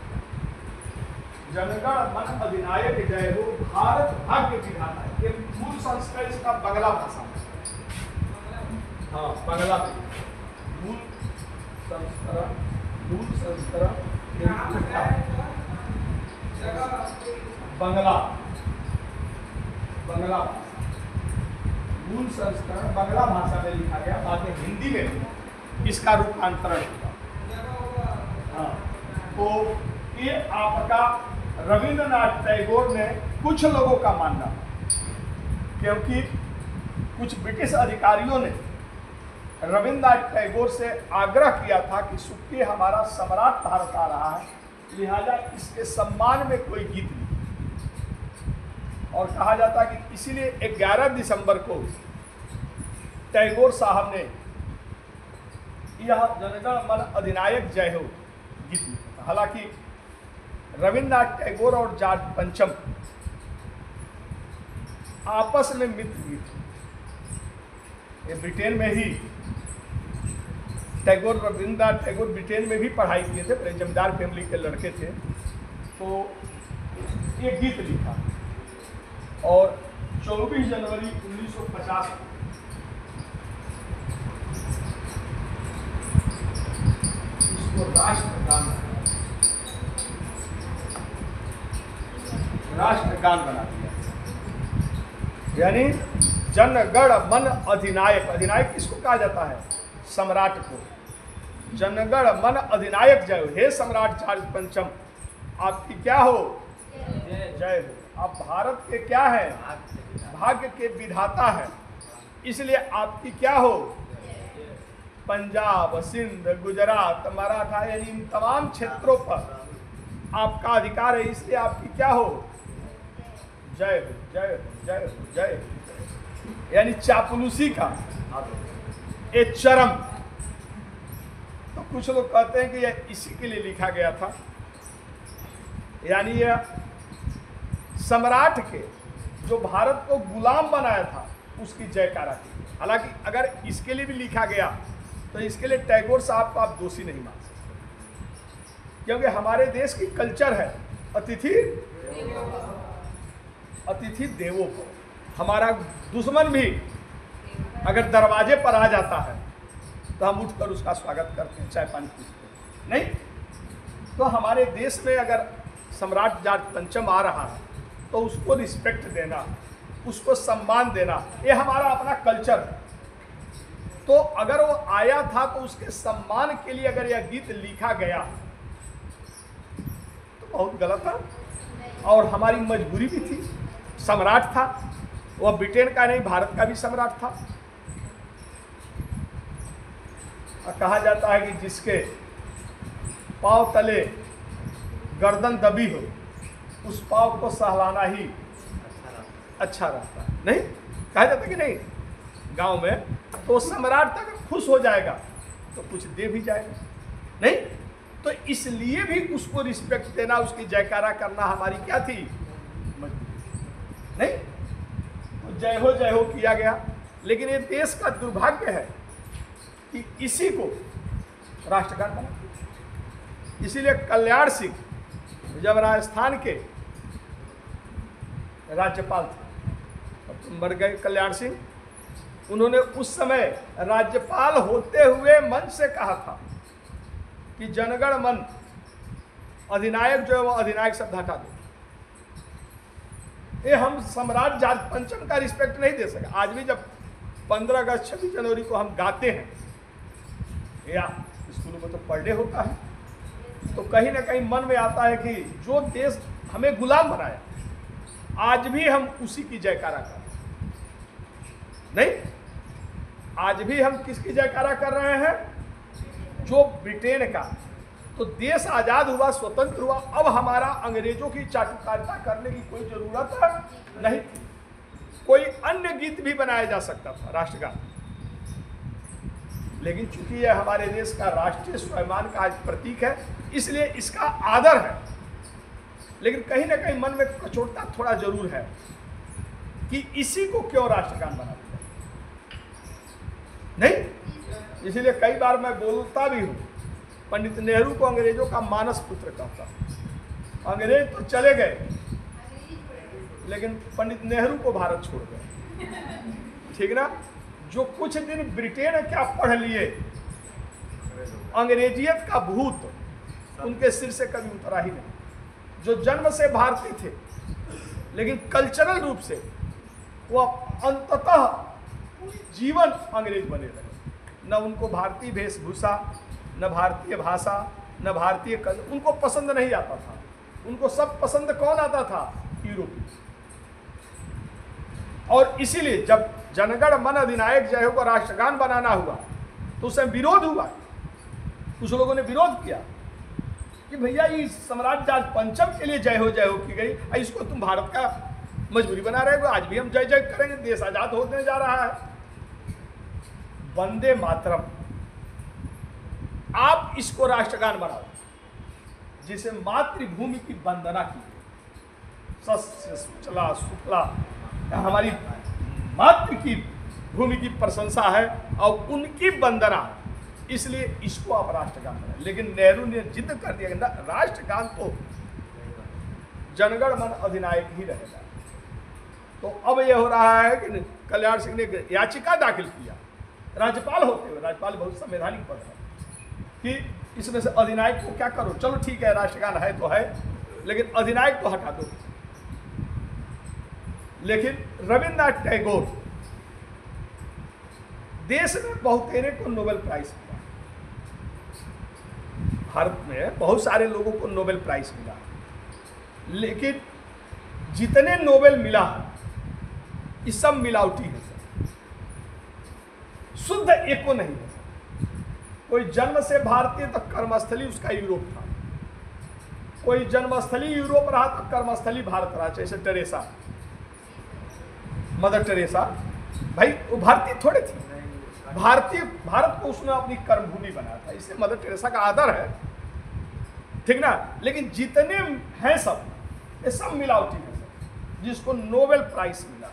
जनगण मन अधिनायक जय हो भारत भाग्य विधाता, ये मूल संस्करण इसका बंगला भाषा में। हाँ, बंगला मूल संस्करण बंगला मूल संस्करण बंगला भाषा में लिखा गया, बाद में हिंदी में इसका रूपांतरण हुआ। हाँ, तो ये आपका रविंद्रनाथ टैगोर ने कुछ लोगों का मानना, क्योंकि कुछ ब्रिटिश अधिकारियों ने रविंद्रनाथ टैगोर से आग्रह किया था कि चूंकि हमारा सम्राट भारत आ रहा है, लिहाजा इसके सम्मान में कोई गीत लिखिए। और कहा जाता है कि इसीलिए 11 दिसंबर को टैगोर साहब ने यह जनगण मन अधिनायक जय हो गीत लिखा। हालांकि रविंद्रनाथ टैगोर और जॉर्ज पंचम आपस में मित्र भी थे। ये ब्रिटेन में ही रविंद्रनाथ टैगोर ब्रिटेन में भी पढ़ाई किए थे, बड़े जमींदार फैमिली के लड़के थे। तो ये गीत लिखा और 24 जनवरी 1950 को इसको राष्ट्रगान बना दिया। यानी जनगण मन अधिनायक, अधिनायक किसको कहा जाता है? सम्राट को। जनगण मन अधिनायक जय हो, हे सम्राट जॉर्ज पंचम आपकी क्या हो? जय हो। आप भारत के क्या है? भाग्य के विधाता है, इसलिए आपकी क्या हो? पंजाब, सिंध, गुजरात, मराठा यानी इन तमाम क्षेत्रों पर आपका अधिकार है, इसलिए आपकी क्या हो? जय हो, जय हो, जय हो, जय हो। यानी चापलूसी का एक चरम। तो कुछ लोग कहते हैं कि यह इसी के लिए लिखा गया था, यानी यह सम्राट के जो भारत को गुलाम बनाया था उसकी जयकारा की। हालांकि अगर इसके लिए भी लिखा गया तो इसके लिए टैगोर साहब को आप दोषी नहीं मान सकते, क्योंकि हमारे देश की कल्चर है अतिथि देवो भव। हमारा दुश्मन भी अगर दरवाजे पर आ जाता है तो हम उठकर उसका स्वागत करते हैं, चाय पानी पीते हैं। नहीं तो हमारे देश में अगर सम्राट जॉर्ज पंचम आ रहा है तो उसको रिस्पेक्ट देना, उसको सम्मान देना, ये हमारा अपना कल्चर है। तो अगर वो आया था तो उसके सम्मान के लिए अगर यह गीत लिखा गया तो बहुत गलत है। और हमारी मजबूरी भी थी। सम्राट था वह, ब्रिटेन का नहीं भारत का भी सम्राट था। और कहा जाता है कि जिसके पांव तले गर्दन दबी हो उस पांव को सहलाना ही अच्छा रहता है, नहीं कहा जाता कि नहीं गांव में। तो सम्राट तक खुश हो जाएगा तो कुछ दे भी जाएगा, नहीं तो इसलिए भी उसको रिस्पेक्ट देना, उसकी जयकारा करना हमारी क्या थी, नहीं तो जय हो किया गया। लेकिन ये देश का दुर्भाग्य है कि इसी को राष्ट्रगान बना। इसीलिए कल्याण सिंह जब राजस्थान के राज्यपाल थे, मर गए कल्याण सिंह, उन्होंने उस समय राज्यपाल होते हुए मन से कहा था कि जनगण मन अधिनायक जो है वो अधिनायक शब्द हटा दो। ये हम सम्राट जॉर्ज पंचम का रिस्पेक्ट नहीं दे सके। आज भी जब 15 अगस्त 26 जनवरी को हम गाते हैं या स्कूलों में तो पर डे होता है, तो कहीं ना कहीं मन में आता है कि जो देश हमें गुलाम बनाया आज भी हम उसी की जयकारा कर रहे हैं, नहीं आज भी हम किसकी जयकारा कर रहे हैं, जो ब्रिटेन का। तो देश आज़ाद हुआ, स्वतंत्र हुआ, अब हमारा अंग्रेजों की चाटुकारिता करने की कोई जरूरत नहीं थी। कोई अन्य गीत भी बनाया जा सकता था राष्ट्रगान, लेकिन चूंकि यह हमारे देश का राष्ट्रीय स्वाभिमान का आज प्रतीक है इसलिए इसका आदर है। लेकिन कहीं ना कहीं मन में कचोटता थोड़ा जरूर है कि इसी को क्यों राष्ट्रगान बना दिया, नहीं। इसीलिए कई बार मैं बोलता भी हूं, पंडित नेहरू को अंग्रेजों का मानस पुत्र कहता। अंग्रेज तो चले गए लेकिन पंडित नेहरू को भारत छोड़ गए, ठीक ना। जो कुछ दिन ब्रिटेन क्या पढ़ लिए, अंग्रेजियत का भूत उनके सिर से कभी उतरा ही नहीं। जो जन्म से भारतीय थे लेकिन कल्चरल रूप से वो अंततः जीवन अंग्रेज बने रहे। न उनको भारतीय वेशभूषा, न भारतीय भाषा, न भारतीय कल्चर उनको पसंद नहीं आता था। उनको सब पसंद कौन आता था, यूरोपीय। और इसीलिए जब जनगण मन अधिनायक जय हो को राष्ट्रगान बनाना हुआ तो उसमें विरोध हुआ। कुछ लोगों ने विरोध किया कि भैया ये सम्राट जॉर्ज पंचम के लिए जय हो की गई, इसको तुम भारत का मजबूरी बना रहे हो। आज भी हम जय जय करेंगे, देश आजाद होने जा रहा है। वंदे मातरम, आप इसको राष्ट्रगान बनाओ जिसे मातृभूमि की वंदना की, सस्य सुचला शुक्ला, हमारी मातृ की भूमि की प्रशंसा है और उनकी वंदना, इसलिए इसको आप राष्ट्रगान बनाए। लेकिन नेहरू ने जिद कर दिया कि राष्ट्रगान तो जनगण मन अधिनायक ही रहेगा। तो अब यह हो रहा है कि कल्याण सिंह ने याचिका दाखिल किया राज्यपाल होते हुए, राज्यपाल बहुत संवैधानिक पद है, कि इसमें से अधिनायक को क्या करो, चलो ठीक है राष्ट्रगान है तो है लेकिन अधिनायक को हटा दो। लेकिन रविन्द्रनाथ टैगोर, देश में बहुतेरे को नोबेल प्राइज मिला, भारत में बहुत सारे लोगों को नोबेल प्राइज मिला, लेकिन जितने नोबेल मिला ये सब मिलावटी है सर, शुद्ध एको नहीं है। कोई जन्म से भारतीय तो कर्मस्थली उसका यूरोप था, कोई जन्मस्थली यूरोप रहा तो कर्मस्थली भारत रहा। जैसे टेरेसा, मदर टेरेसा, भाई वो भारतीय थोड़े थी, भारत को उसने अपनी कर्मभूमि बनाया था, इसलिए मदर टेरेसा का आदर है, ठीक ना। लेकिन जितने हैं सब ये सब मिलावटी है सर, जिसको नोबेल प्राइज मिला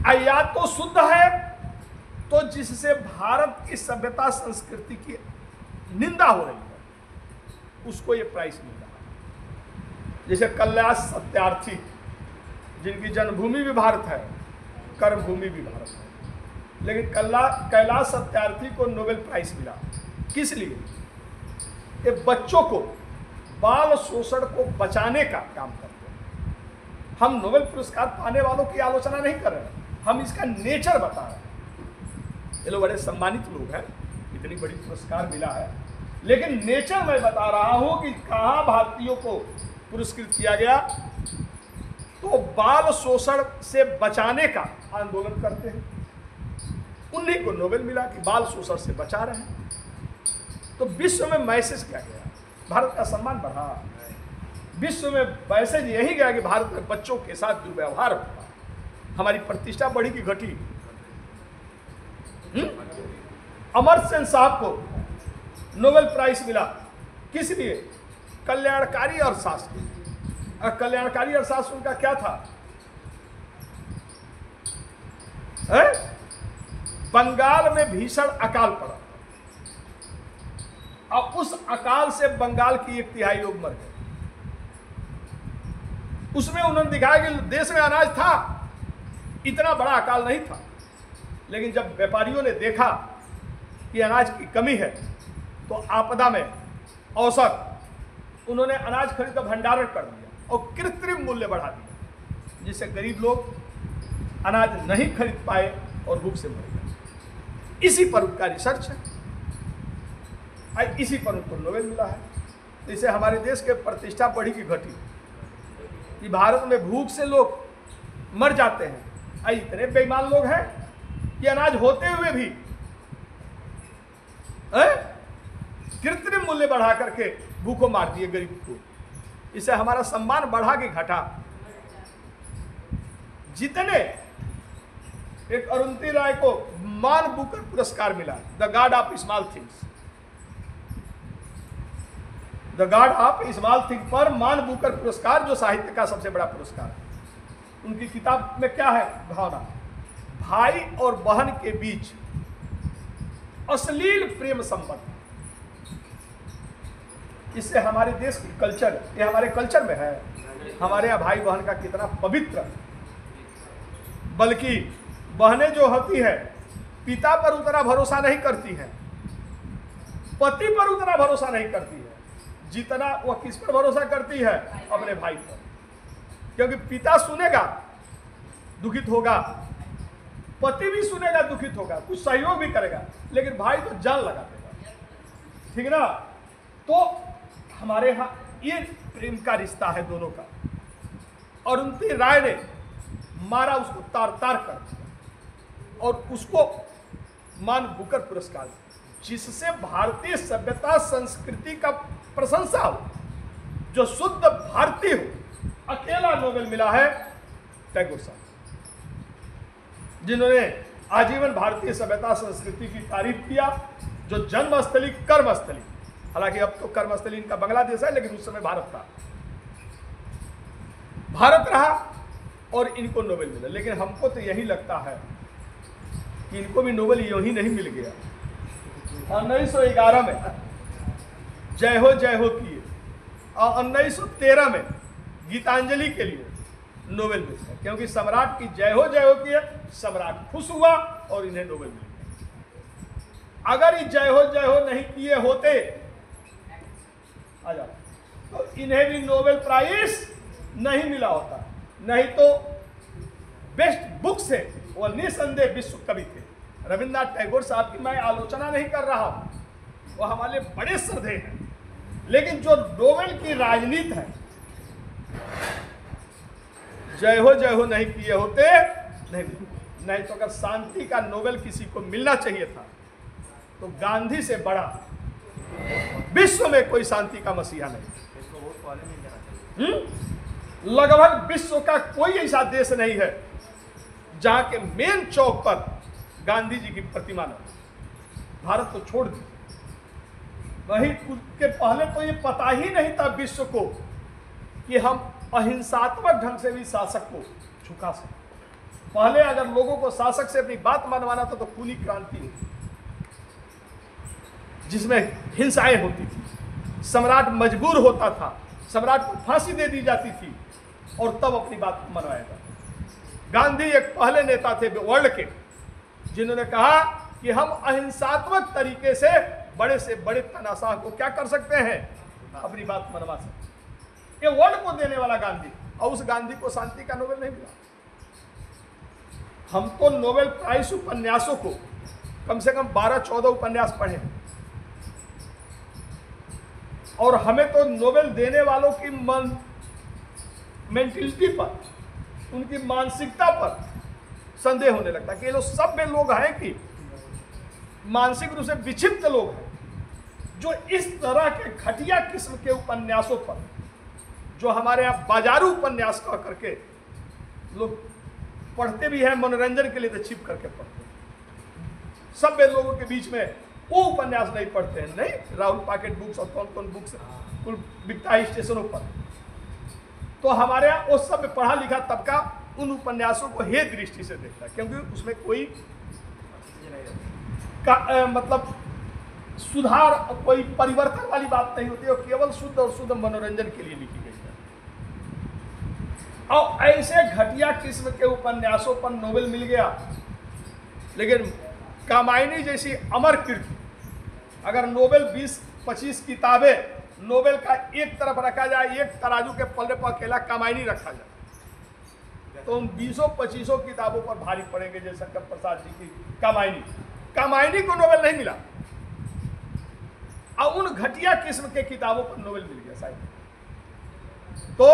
या तो शुद्ध है तो जिससे भारत की सभ्यता संस्कृति की निंदा हो रही है उसको ये प्राइज मिल रहा है। जैसे कैलाश सत्यार्थी, जिनकी जन्मभूमि भी भारत है, कर्मभूमि भी भारत है, लेकिन कैलाश सत्यार्थी को नोबेल प्राइज मिला। किस लिए? ये बच्चों को बाल शोषण को बचाने का काम करते हैं। हम नोबेल पुरस्कार पाने वालों की आलोचना नहीं कर रहे हैं, हम इसका नेचर बता रहे हैं। ये लोग बड़े सम्मानित लोग हैं, इतनी बड़ी पुरस्कार मिला है, लेकिन नेचर मैं बता रहा हूं कि कहाँ भारतीयों को पुरस्कृत किया गया, तो बाल शोषण से बचाने का आंदोलन करते हैं, उन्हीं को नोबेल मिला कि बाल शोषण से बचा रहे हैं। तो विश्व में मैसेज क्या गया, भारत का सम्मान बढ़ा, विश्व में मैसेज यही गया कि भारत में बच्चों के साथ दुर्व्यवहार होगा, हमारी प्रतिष्ठा बढ़ी कि घटी। अमर्त्य सेन साहब को नोबेल प्राइज मिला, किस लिए? कल्याणकारी अर्थशास्त्र। और कल्याणकारी अर्थशास्त्र उनका क्या था? बंगाल में भीषण अकाल पड़ा और उस अकाल से बंगाल की 1/3 लोग मर गए। उसमें उन्होंने दिखाया कि देश में अनाज था, इतना बड़ा अकाल नहीं था, लेकिन जब व्यापारियों ने देखा कि अनाज की कमी है तो आपदा में औसत उन्होंने अनाज खरीद कर भंडारण कर दिया और कृत्रिम मूल्य बढ़ा दिया, जिससे गरीब लोग अनाज नहीं खरीद पाए और भूख से मर गए। इसी पर उनका रिसर्च है, इसी पर उनको नोबेल मिला है। तो इससे हमारे देश के प्रतिष्ठा बढ़ी की घटी कि भारत में भूख से लोग मर जाते हैं। इतने बेईमान लोग हैं कि अनाज होते हुए भी कृत्रिम मूल्य बढ़ा करके भूखों मार दिए गरीब को। इससे हमारा सम्मान बढ़ा कि घटा? जितने एक अरुंधति राय को मान बुकर पुरस्कार मिला, the God of small things, the God of small thing पर मान बुकर पुरस्कार, जो साहित्य का सबसे बड़ा पुरस्कार है। उनकी किताब में क्या है भावना? भाई और बहन के बीच अश्लील प्रेम संबंध। इससे हमारे देश की कल्चर, ये हमारे कल्चर में है, हमारे यहाँ भाई बहन का कितना पवित्र, बल्कि बहनें जो होती है पिता पर उतना भरोसा नहीं करती हैं, पति पर उतना भरोसा नहीं करती है जितना वह किस पर भरोसा करती है? अपने भाई पर। क्योंकि पिता सुनेगा दुखित होगा, पति भी सुनेगा दुखित होगा, कुछ सहयोग भी करेगा, लेकिन भाई तो जान लगा देगा, ठीक ना? तो हमारे यहाँ ये प्रेम का रिश्ता है दोनों का। और अरुंधति राय ने मारा उसको तार तार कर दिया और उसको मान बुकर पुरस्कार दिया, जिससे भारतीय सभ्यता संस्कृति का प्रशंसा हो, जो शुद्ध भारतीय हो। अकेला नोबेल मिला है टैगोर साहब, जिन्होंने आजीवन भारतीय सभ्यता संस्कृति की तारीफ किया, जो जन्मस्थली कर्मस्थली, हालांकि अब तो कर्मस्थली इनका बांग्लादेश है, लेकिन उस समय भारत था, भारत रहा और इनको नोबेल मिला। लेकिन हमको तो यही लगता है कि इनको भी नोबेल यूं ही नहीं मिल गया। 1911 में जय हो किए और 1913 में गीतांजलि के लिए नोबेल मिल गया, क्योंकि सम्राट की जय हो किए, सम्राट खुश हुआ और इन्हें नोबेल मिल गया। अगर ये जय हो नहीं किए होते आ जाओ, तो इन्हें भी नोबेल प्राइज नहीं मिला होता। नहीं तो बेस्ट बुक से वो निसंदेह विश्व कवि थे। रविन्द्रनाथ टैगोर साहब की मैं आलोचना नहीं कर रहा हूं, वो हमारे बड़े श्रद्धेय हैं, लेकिन जो नोबेल की राजनीति है, जय हो नहीं किए होते नहीं तो अगर शांति का नोबेल किसी को मिलना चाहिए था तो गांधी से बड़ा विश्व में कोई शांति का मसीहा नहीं। लगभग विश्व का कोई ऐसा देश नहीं है जहां के मेन चौक पर गांधी जी की प्रतिमा न हो। भारत तो छोड़ दी, वही उसके पहले तो ये पता ही नहीं था विश्व को कि हम अहिंसात्मक ढंग से भी शासक को झुका सकते। पहले अगर लोगों को शासक से अपनी बात मनवाना था तो खूनी क्रांति होती, जिसमें हिंसाएं होती थी, सम्राट मजबूर होता था, सम्राट को फांसी दे दी जाती थी और तब अपनी बात को मनवाया जाता। गांधी एक पहले नेता थे वर्ल्ड के जिन्होंने कहा कि हम अहिंसात्मक तरीके से बड़े तानाशाह को क्या कर सकते हैं, अपनी बात मनवा सकते। ये वर्ल्ड को देने वाला गांधी, और उस गांधी को शांति का नोबेल नहीं मिला। हम तो नोबेल प्राइज उपन्यासों को कम से कम 12-14 उपन्यास पढ़े और हमें तो नोबेल देने वालों की मेंटलिटी पर, उनकी मानसिकता पर संदेह होने लगता है कि ये लोग सभ्य लोग हैं कि मानसिक रूप से विक्षिप्त लोग हैं, जो इस तरह के घटिया किस्म के उपन्यासों पर, जो हमारे यहाँ बाजारू उपन्यास कह करके लोग पढ़ते भी हैं मनोरंजन के लिए, तो छिप करके पढ़ते हैं। सभ्य लोगों के बीच में वो उपन्यास नहीं पढ़ते हैं। नहीं, राहुल पॉकेट बुक्स और कौन कौन बुक्स कुल बिकता है स्टेशनों पर। तो हमारे यहाँ वो सब पढ़ा लिखा तबका उन उपन्यासों को हे दृष्टि से देखता है, क्योंकि उसमें कोई मतलब सुधार, कोई परिवर्तन वाली बात नहीं होती है, केवल शुद्ध और शुद्ध मनोरंजन के लिए लिखी गई है। और ऐसे घटिया किस्म के उपन्यासों पर नोबेल मिल गया, लेकिन कामायनी जैसी अमर कृति, अगर नोबेल 20-25 किताबें नोबेल का एक तरफ रखा जाए, एक तराजू के पल्ले पर अकेला कामायनी रखा जाए, तो उन 20-25 किताबों पर भारी पड़ेंगे। जैसे शंकर प्रसाद जी की कामायनी को नोबेल नहीं मिला, और उन घटिया किस्म के किताबों पर नोबेल मिल गया साहित्य। तो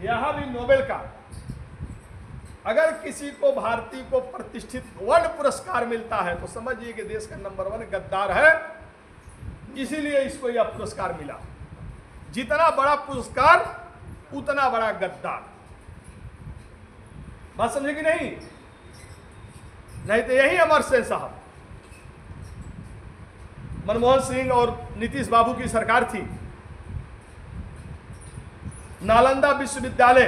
यहां भी नोबेल का, अगर किसी को भारतीय को प्रतिष्ठित वर्ण पुरस्कार मिलता है तो समझिए कि देश का नंबर 1 गद्दार है, इसीलिए इसको यह पुरस्कार मिला। जितना बड़ा पुरस्कार उतना बड़ा गद्दार। बात समझे कि नहीं? नहीं तो यही अमर सेन साहब, मनमोहन सिंह और नीतीश बाबू की सरकार थी, नालंदा विश्वविद्यालय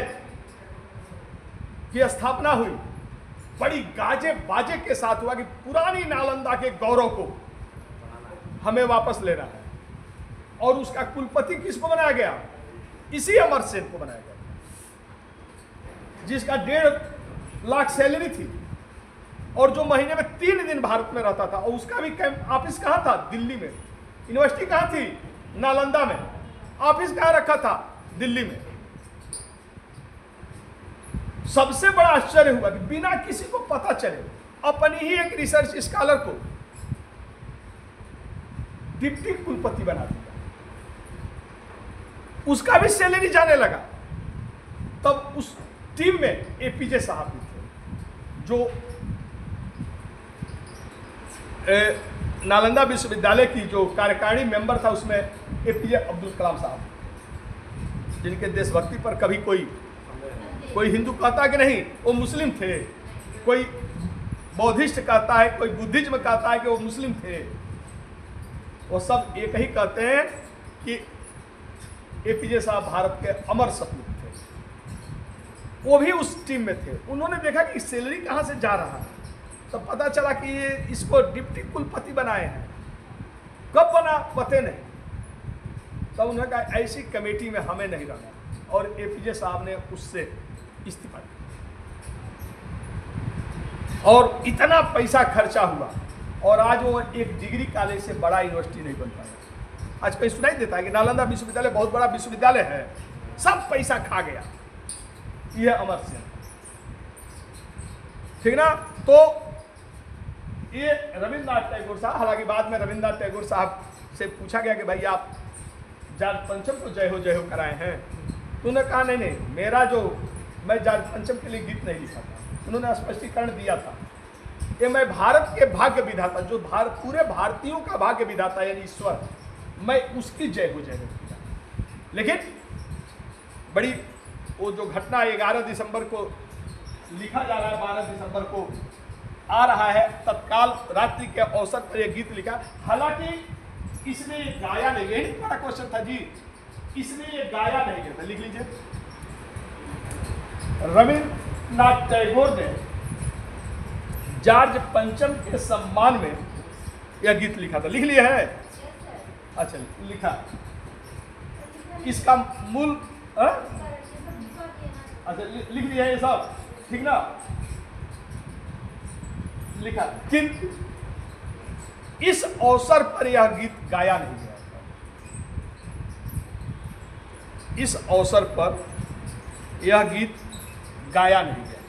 की स्थापना हुई, बड़ी गाजे बाजे के साथ हुआ कि पुरानी नालंदा के गौरव को हमें वापस लेना है। और उसका कुलपति किसको बनाया गया? इसी अमर सेन को बनाया गया, जिसका 1.5 लाख सैलरी थी और जो महीने में 3 दिन भारत में रहता था। और उसका भी ऑफिस कहाँ था? दिल्ली में। यूनिवर्सिटी कहाँ थी? नालंदा में। ऑफिस कहाँ रखा था? दिल्ली में। सबसे बड़ा आश्चर्य हुआ कि बिना किसी को पता चले अपनी ही एक रिसर्च स्कॉलर को डिप्टी कुलपति बना दिया। उसका भी सैलरी जाने लगा। तब उस टीम में एपीजे साहब भी थे, जो नालंदा विश्वविद्यालय की जो कार्यकारिणी मेंबर था, उसमें एपीजे अब्दुल कलाम साहब, जिनके देशभक्ति पर कभी कोई हिंदू कहता है कि नहीं वो मुस्लिम थे, कोई बौद्धिस्ट कहता है, कोई बुद्धिज्म कहता है कि वो मुस्लिम थे। वो सब एक ही कहते हैं कि एपीजे साहब भारत के अमर सपूत थे। वो भी उस टीम में थे। उन्होंने देखा कि सैलरी कहाँ से जा रहा है, तब पता चला कि ये इसको डिप्टी कुलपति बनाए हैं। कब बना पते नहीं। तब उन्होंने कहा ऐसी कमेटी में हमें नहीं रहना, और एपीजे साहब ने उससे इस्तीफा दिया। और इतना पैसा खर्चा हुआ, और आज वो एक डिग्री कॉलेज से बड़ा यूनिवर्सिटी नहीं बन पाया। आज कहीं सुनाई देता है कि नालंदा विश्वविद्यालय बहुत बड़ा विश्वविद्यालय है, सब पैसा खा गया। यह अमर सेन, ठीक ना। तो ये रविन्द्रनाथ टैगोर साहब, हालांकि बाद में रविन्द्रनाथ टैगोर साहब से पूछा गया कि भाई आप जाट पंचम को जय हो कराए हैं, तो उन्होंने कहा नहीं, मैं जाट पंचम के लिए गीत नहीं लिखा था। उन्होंने स्पष्टीकरण दिया था कि मैं भारत के भाग्य विधाता, जो पूरे भारतीयों का भाग्य विधाता यानी ईश्वर, मैं उसकी जय हो किया। लेकिन बड़ी वो जो घटना 11 दिसंबर को लिखा जा रहा है, 12 दिसंबर को आ रहा है, तत्काल रात्रि के अवसर पर यह गीत लिखा। हालांकि इसने ये गाया नहीं, यही बड़ा क्वेश्चन था जी, इसने ये गाया नहीं गया था। लिख लीजिए, रविन्द्रनाथ टैगोर ने जॉर्ज पंचम के सम्मान में यह गीत लिखा था। लिख लिया है? अच्छा, लिखा। इसका मूल अच्छा लिख लिया है ये सब, ठीक ना। लिखा, किंतु इस अवसर पर यह गीत गाया नहीं गया। इस अवसर पर यह गीत गाया नहीं गया,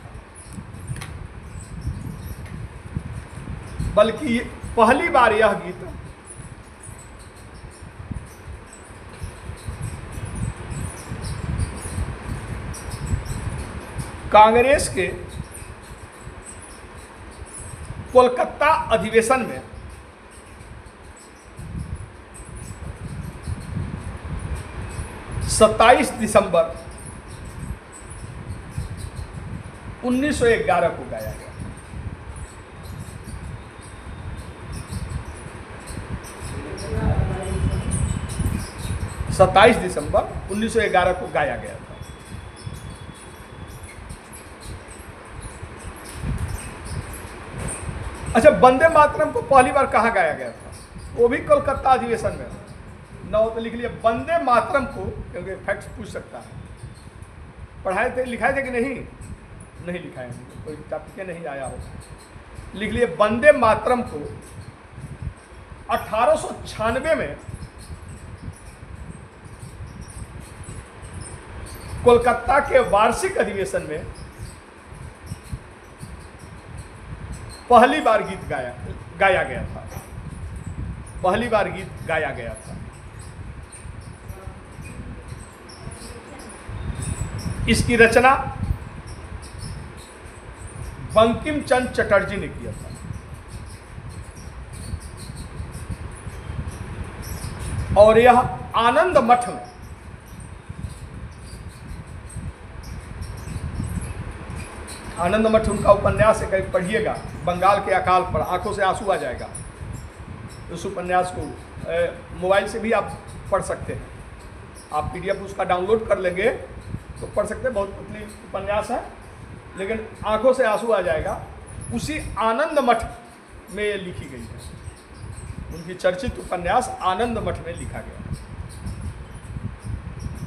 बल्कि पहली बार यह गीत कांग्रेस के कोलकाता अधिवेशन में सत्ताईस दिसंबर 1911 को गाया गया। सत्ताईस दिसंबर 1911 को गाया गया था। अच्छा, वंदे मातरम को पहली बार कहाँ गाया गया था? वो भी कोलकाता अधिवेशन में। ना हो तो लिख लिया वंदे मातरम को, क्योंकि फैक्ट्स पूछ सकता है। पढ़ाए थे, लिखाए थे कि नहीं? नहीं लिखाए, कोई टॉपिक नहीं आया हो। लिख लिए वंदे मातरम को 1896 में कोलकाता के वार्षिक अधिवेशन में पहली बार गीत गाया गया था। पहली बार गीत गाया गया था। इसकी रचना बंकिम चंद्र चटर्जी ने किया था। और यह आनंद मठ में आनंद मठ उनका उपन्यास है, कहीं पढ़िएगा, बंगाल के अकाल पर, आंखों से आंसू आ जाएगा। उस उपन्यास को मोबाइल से भी आप पढ़ सकते हैं। आप PDF उसका डाउनलोड कर लेंगे तो पढ़ सकते हैं। बहुत पतली उपन्यास है, लेकिन आंखों से आंसू आ जाएगा। उसी आनंद मठ में ये लिखी गई है। उनकी चर्चित उपन्यास आनंद मठ में लिखा गया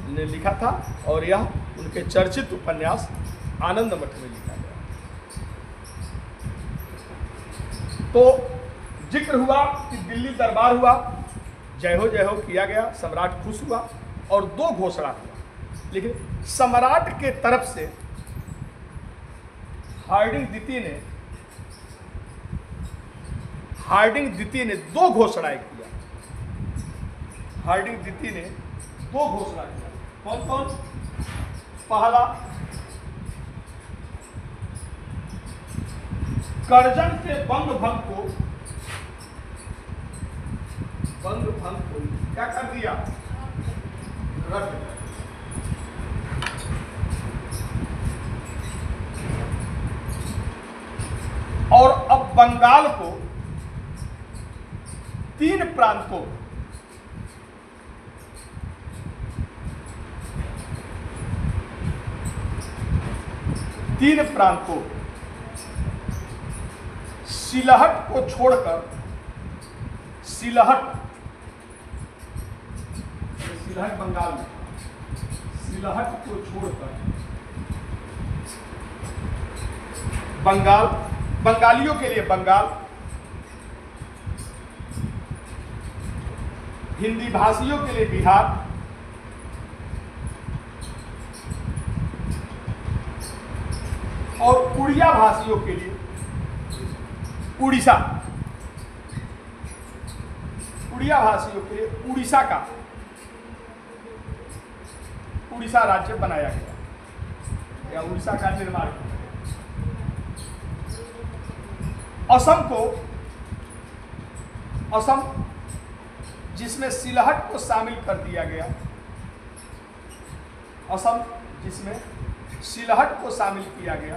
ने लिखा था, और यह उनके चर्चित उपन्यास आनंद मठ में लिखा गया। तो जिक्र हुआ कि दिल्ली दरबार हुआ, जय हो किया गया, सम्राट खुश हुआ और 2 घोषणा हुआ। लेकिन सम्राट के तरफ से हार्डिंग द्वितीय ने 2 घोषणाएं किया। हार्डिंग द्वितीय ने 2 घोषणा किया। कौन कौन? पहला, करजन के बंग भंग को क्या कर दिया? रद्द। और अब बंगाल को 3 प्रांतों, सिलहट को छोड़कर, सिलहट बंगाल में, सिलहट को छोड़कर बंगाल, बंगालियों के लिए बंगाल, हिंदी भाषियों के लिए बिहार, और उड़िया भाषियों के लिए उड़ीसा। उड़िया भाषियों के लिए उड़ीसा राज्य बनाया गया, या उड़ीसा का निर्माण किया। असम जिसमें सिलहट को शामिल कर दिया गया, असम जिसमें सिलहट को शामिल किया गया,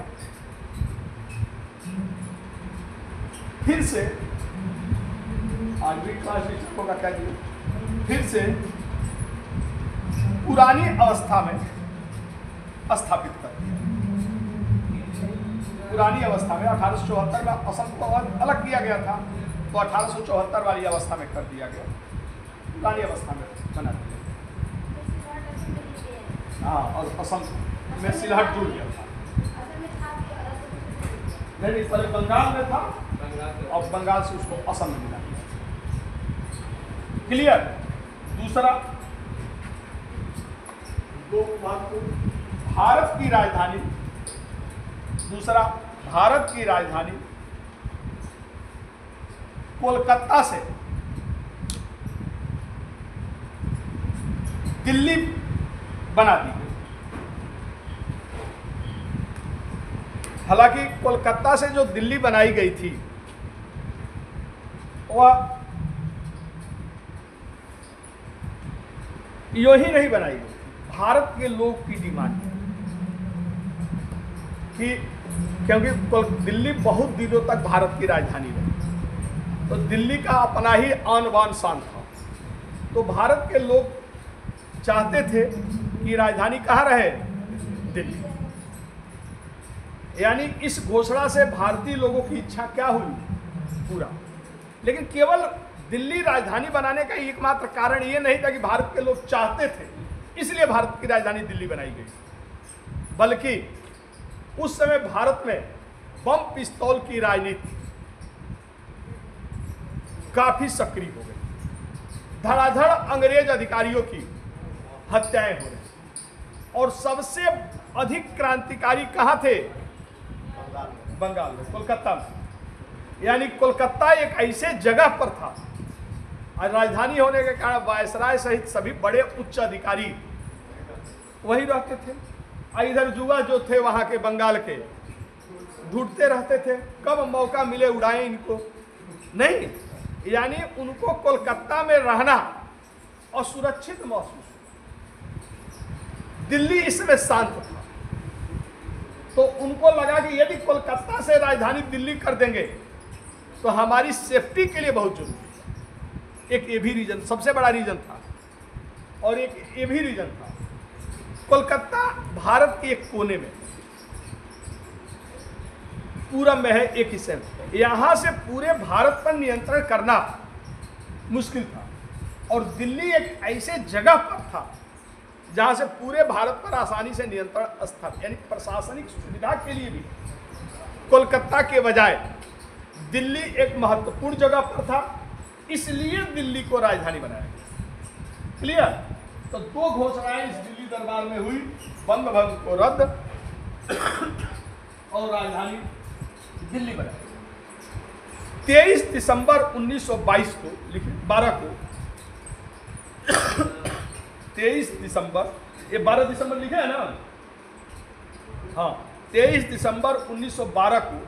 फिर से आज भी क्लास होगा क्या जी, फिर से पुरानी अवस्था में स्थापित कर दिया। पुरानी अवस्था में 1874 में असम को अलग किया गया था, तो 1874 वाली अवस्था में कर दिया गया, पुरानी अवस्था में बना दिया। हाँ, और असम में सिलहट जुड़ गया था। नहीं, पहले बंगाल में था और बंगाल से उसको असम में मिला दिया। क्लियर? दूसरा, भारत की राजधानी, दूसरा भारत की राजधानी कोलकाता से दिल्ली बना दी गई। हालांकि कोलकाता से जो दिल्ली बनाई गई थी वह यूं ही नहीं बनाई गई, भारत के लोग की डिमांड कि क्योंकि दिल्ली बहुत दिनों तक भारत की राजधानी रही, तो दिल्ली का अपना ही आन बान शान था। तो भारत के लोग चाहते थे कि राजधानी कहाँ रहे, दिल्ली। यानी इस घोषणा से भारतीय लोगों की इच्छा क्या हुई, पूरा। लेकिन केवल दिल्ली राजधानी बनाने का एकमात्र कारण ये नहीं था कि भारत के लोग चाहते थे इसलिए भारत की राजधानी दिल्ली बनाई गई, बल्कि उस समय भारत में बम पिस्तौल की राजनीति काफी सक्रिय हो गई। धड़ाधड़ अंग्रेज अधिकारियों की हत्याएं हो रही और सबसे अधिक क्रांतिकारी कहाँ थे, बंगाल में, कोलकाता में। यानी कोलकाता एक ऐसे जगह पर था और राजधानी होने के कारण वायसराय सहित सभी बड़े उच्च अधिकारी वही रहते थे। इधर युवा जो थे वहाँ के बंगाल के ढूंढते रहते थे कब मौका मिले उड़ाएं इनको, नहीं। यानी उनको कोलकाता में रहना और सुरक्षित महसूस। दिल्ली इसमें शांत था, तो उनको लगा कि यदि कोलकाता से राजधानी दिल्ली कर देंगे तो हमारी सेफ्टी के लिए बहुत जरूरी है। एक ये भी रीजन, सबसे बड़ा रीजन था। और एक ये भी रीजन था, कोलकाता भारत के एक कोने में, पूरब में है, एक हिस्से में। यहाँ से पूरे भारत पर नियंत्रण करना मुश्किल था और दिल्ली एक ऐसे जगह पर था जहाँ से पूरे भारत पर आसानी से नियंत्रण स्थापित, यानी प्रशासनिक सुविधा के लिए भी कोलकाता के बजाय दिल्ली एक महत्वपूर्ण जगह पर था, इसलिए दिल्ली को राजधानी बनाया गया। क्लियर? तो दो घोषणाएं इस दिल्ली दरबार में हुई, बंद भंग को रद्द और राजधानी दिल्ली बनाई। 23 दिसंबर 1922 को लिखे, 12 को 23 दिसंबर, ये 12 दिसंबर लिखे है ना, हाँ, 23 दिसंबर 1912 को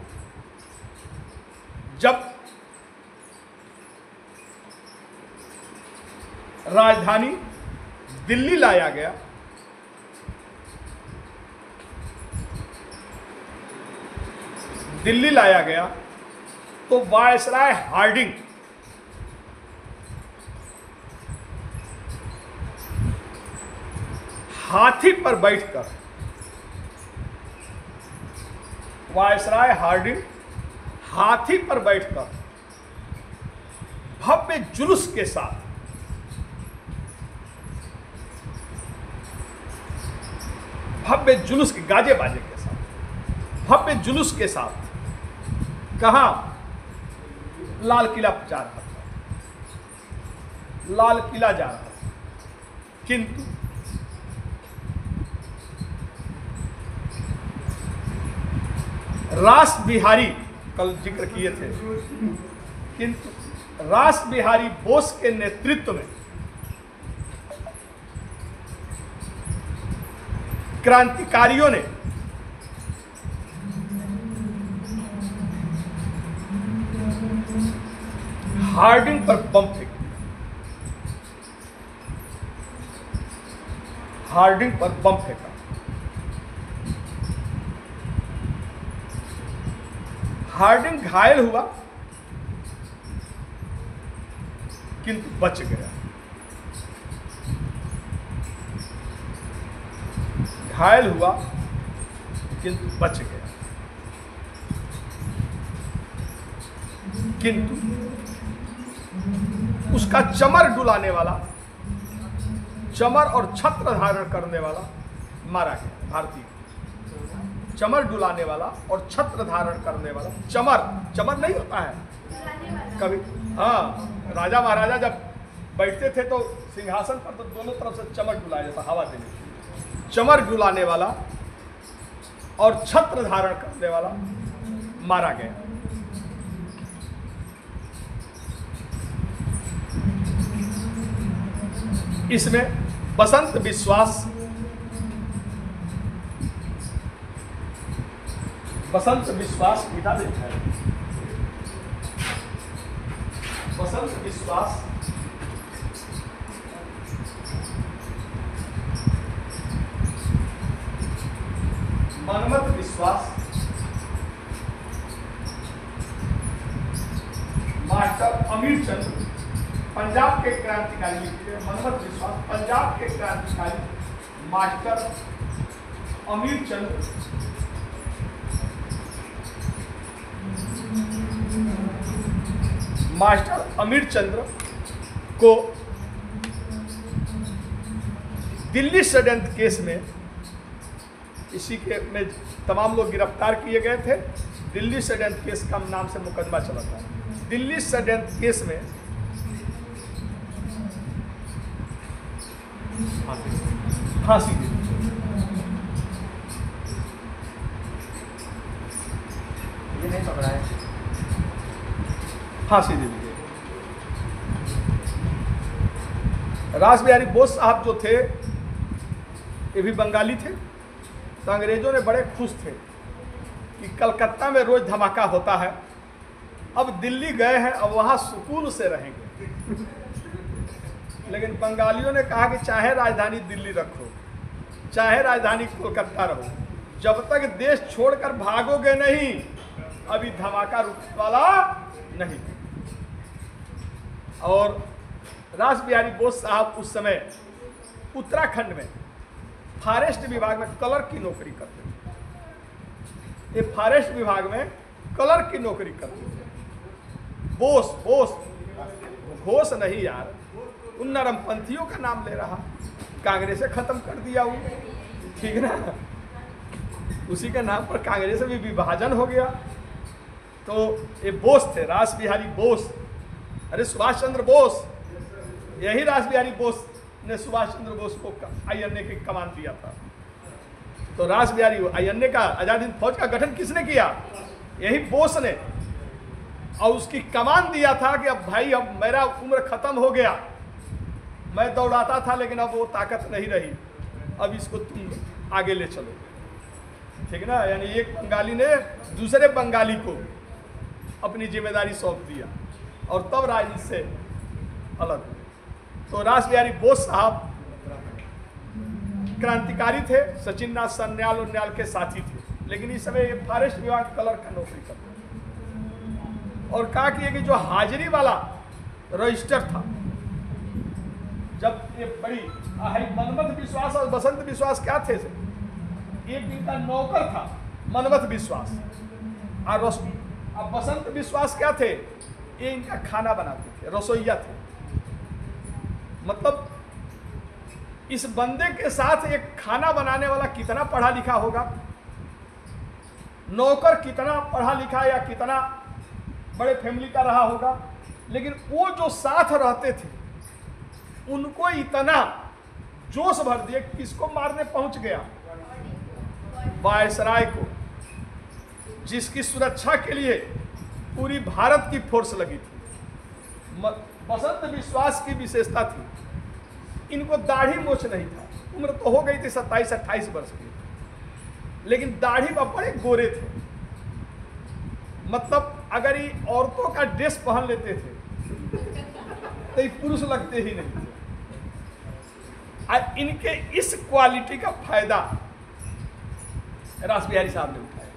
जब राजधानी दिल्ली लाया गया, तो वायसराय हार्डिंग हाथी पर बैठकर, वायसराय हार्डिंग हाथी पर बैठकर भव्य जुलूस के साथ भव्य जुलूस के गाजे बाजे के साथ भव्य जुलूस के साथ कहाँ, लाल किला जा रहा था, लाल किला जा रहा था। किंतु रास बिहारी, कल जिक्र किए थे, किंतु रास बिहारी बोस के नेतृत्व में क्रांतिकारियों ने हार्डिंग पर बम फेंका, हार्डिंग पर बम फेंका। हार्डिंग घायल हुआ किंतु बच गया, घायल हुआ किंतु बच गया। किंतु उसका चमर डुलाने वाला, चमर और छत्र धारण करने वाला मारा गया। भारतीय चमर डुलाने वाला और छत्र धारण करने वाला, चमर नहीं होता है कभी, हाँ, राजा महाराजा जब बैठते थे तो सिंहासन पर तो दोनों तरफ से चमर डुलाया जाता, हवा देने। चमर डुलाने वाला और छत्र धारण करने वाला मारा गया। इसमें बसंत बसंत विश्वास मिटा देता है। बसंत विश्वास मनमत विश्वास मास्टर अमीर चंद पंजाब के क्रांतिकारी लिखते हैं। मनमत विश्वास पंजाब के क्रांतिकारी मास्टर अमीर चंद मास्टर अमीर चंद्र को दिल्ली षड्यंत्र केस में इसी के में तमाम लोग गिरफ्तार किए गए थे। दिल्ली षड्यंत्र केस का नाम से मुकदमा चला था। दिल्ली षड्यंत्र केस में फांसी दी। ये नहीं पकड़ा है। फांसी दे दी गई। रास बिहारी बोस साहब जो थे ये भी बंगाली थे। तो अंग्रेजों ने बड़े खुश थे कि कलकत्ता में रोज धमाका होता है, अब दिल्ली गए हैं, अब वहाँ सुकून से रहेंगे। लेकिन बंगालियों ने कहा कि चाहे राजधानी दिल्ली रखो, चाहे राजधानी कोलकाता रहो, जब तक देश छोड़कर भागोगे नहीं, अभी धमाका रुकने वाला नहीं। और रास बिहारी बोस साहब उस समय उत्तराखंड में फॉरेस्ट विभाग में कलर की नौकरी करते थे। ये फॉरेस्ट विभाग में कलर की नौकरी करते थे। बोस बोस घोष नहीं यार, उन नरमपंथियों का नाम ले रहा, कांग्रेस से खत्म कर दिया वो, ठीक ना। उसी के नाम पर कांग्रेस में भी विभाजन हो गया। तो ये बोस थे, रास बिहारी बोस। अरे सुभाष चंद्र बोस, यही रास बिहारी बोस ने सुभाष चंद्र बोस को INA की कमान दिया था। तो रास बिहारी INA का आजाद हिंद फौज का गठन किसने किया? यही बोस ने। और उसकी कमान दिया था कि अब भाई अब मेरा उम्र खत्म हो गया, मैं दौड़ाता था लेकिन अब वो ताकत नहीं रही, अब इसको तुम आगे ले चलो, ठीक ना। यानी एक बंगाली ने दूसरे बंगाली को अपनी जिम्मेदारी सौंप दिया और तब राजनीति से अलग हुए। तो रास बिहारी बोस साहब क्रांतिकारी थे, सचिन नाथ सन्याल उन्याल के साथी थे, लेकिन इस समय ये फॉरेस्ट विभाग कलर का नौकरी करते थे। और कहा कि जो हाजिरी वाला रजिस्टर था, जब ये बड़ी मनमत विश्वास और बसंत विश्वास क्या थे? एक इनका नौकर था मनमत विश्वास, और बसंत विश्वास क्या थे? ये इनका खाना बनाते थे, रसोइया थे। मतलब इस बंदे के साथ एक खाना बनाने वाला कितना पढ़ा लिखा होगा, नौकर कितना पढ़ा लिखा या कितना बड़े फैमिली का रहा होगा, लेकिन वो जो साथ रहते थे उनको इतना जोश भर दिया, किसको मारने पहुंच गया? वायसराय को, जिसकी सुरक्षा के लिए पूरी भारत की फोर्स लगी थी। बसंत विश्वास की विशेषता थी, इनको दाढ़ी मोछ नहीं था, उम्र तो हो गई थी 27-28 वर्ष की, लेकिन दाढ़ी पर बड़े गोरे थे। मतलब अगर ये औरतों का ड्रेस पहन लेते थे तो ये पुरुष लगते ही नहीं थे। इनके इस क्वालिटी का फायदा रास बिहारी साहब ने उठाया।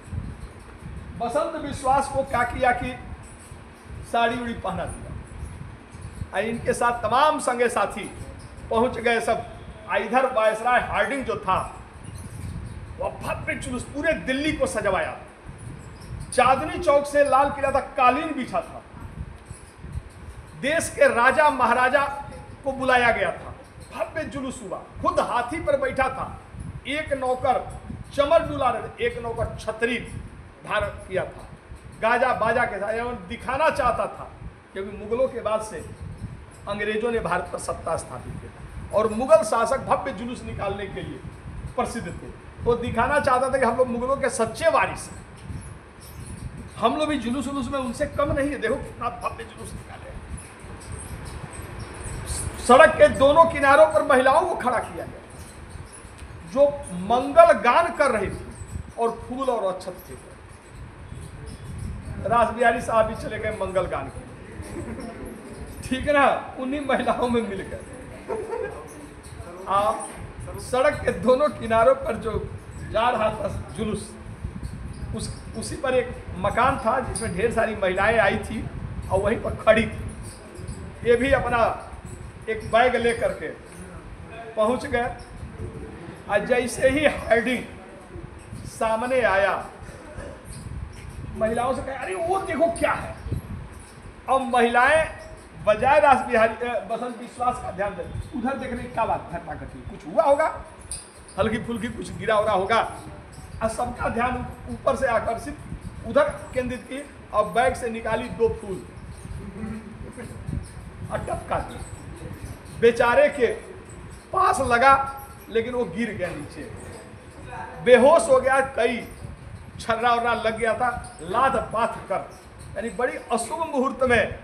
बसंत विश्वास को क्या किया कि साड़ी उड़ी पहना दिया। इनके साथ तमाम संगे साथी पहुंच गए सब। इधर वायसराय हार्डिंग जो था वह भव्य जुलूस पूरे दिल्ली को सजवाया। चांदनी चौक से लाल किला तक कालीन बिछा था। देश के राजा महाराजा को बुलाया गया था। भव्य जुलूस हुआ। खुद हाथी पर बैठा था। एक नौकर चमर डुला रहे थे, एक नौकर छतरी धारण किया था, गाजा बाजा के साथ। एवं दिखाना चाहता था क्योंकि मुगलों के बाद से अंग्रेजों ने भारत पर सत्ता स्थापित किया और मुगल शासक भव्य जुलूस निकालने के लिए प्रसिद्ध थे। तो दिखाना चाहता था कि हम लोग मुगलों के सच्चे वारिस हैं, हम लोग भी जुलूस उलूस में उनसे कम नहीं है। देखो कितना भव्य जुलूस निकाले। सड़क के दोनों किनारों पर महिलाओं को खड़ा किया गया जो मंगल गान कर रही थी और फूल और अक्षत थे। रास बिहारी साहब भी चले गए मंगल गान के, ठीक है ना, उन्हीं महिलाओं में मिल गए। आप सड़क के दोनों किनारों पर जो जा रहा था जुलूस, उसी पर एक मकान था जिसमें ढेर सारी महिलाएं आई थी और वहीं पर खड़ी थी। ये भी अपना एक बैग लेकर के पहुंच गए और जैसे ही हेडिंग सामने आया, महिलाओं से कहा अरे वो देखो क्या है। अब महिलाएं बजाय रास बिहारी बसंत विश्वास का ध्यान दे उधर देखने की क्या बात घटना घटी, कुछ हुआ होगा, हल्की फुल्की कुछ गिरा उरा होगा, और सबका ध्यान ऊपर से आकर्षित उधर केंद्रित की और बैग से निकाली 2 फूल और टपका दी। बेचारे के पास लगा लेकिन वो गिर गया नीचे, बेहोश हो गया, कई छर्रा उर्रा लग गया था, लाद पाथ कर, यानी बड़ी अशुभ मुहूर्त में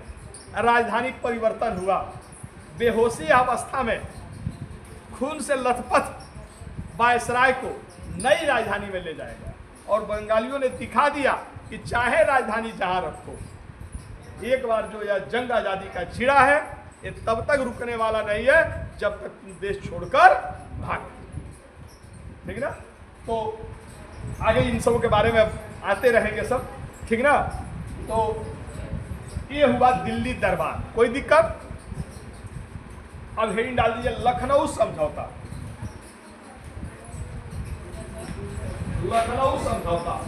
राजधानी परिवर्तन हुआ। बेहोशी अवस्था में खून से लथपथ वायसराय को नई राजधानी में ले जाएगा और बंगालियों ने दिखा दिया कि चाहे राजधानी जहां रखो, एक बार जो यह जंग आजादी का छिड़ा है ये तब तक रुकने वाला नहीं है जब तक तुम देश छोड़कर भाग, ठीक ना। तो आगे इन सब के बारे में आते रहेंगे सब, ठीक ना। तो ये हुआ दिल्ली दरबार, कोई दिक्कत। अब हेडिंग डाल दीजिए लखनऊ समझौता। लखनऊ समझौता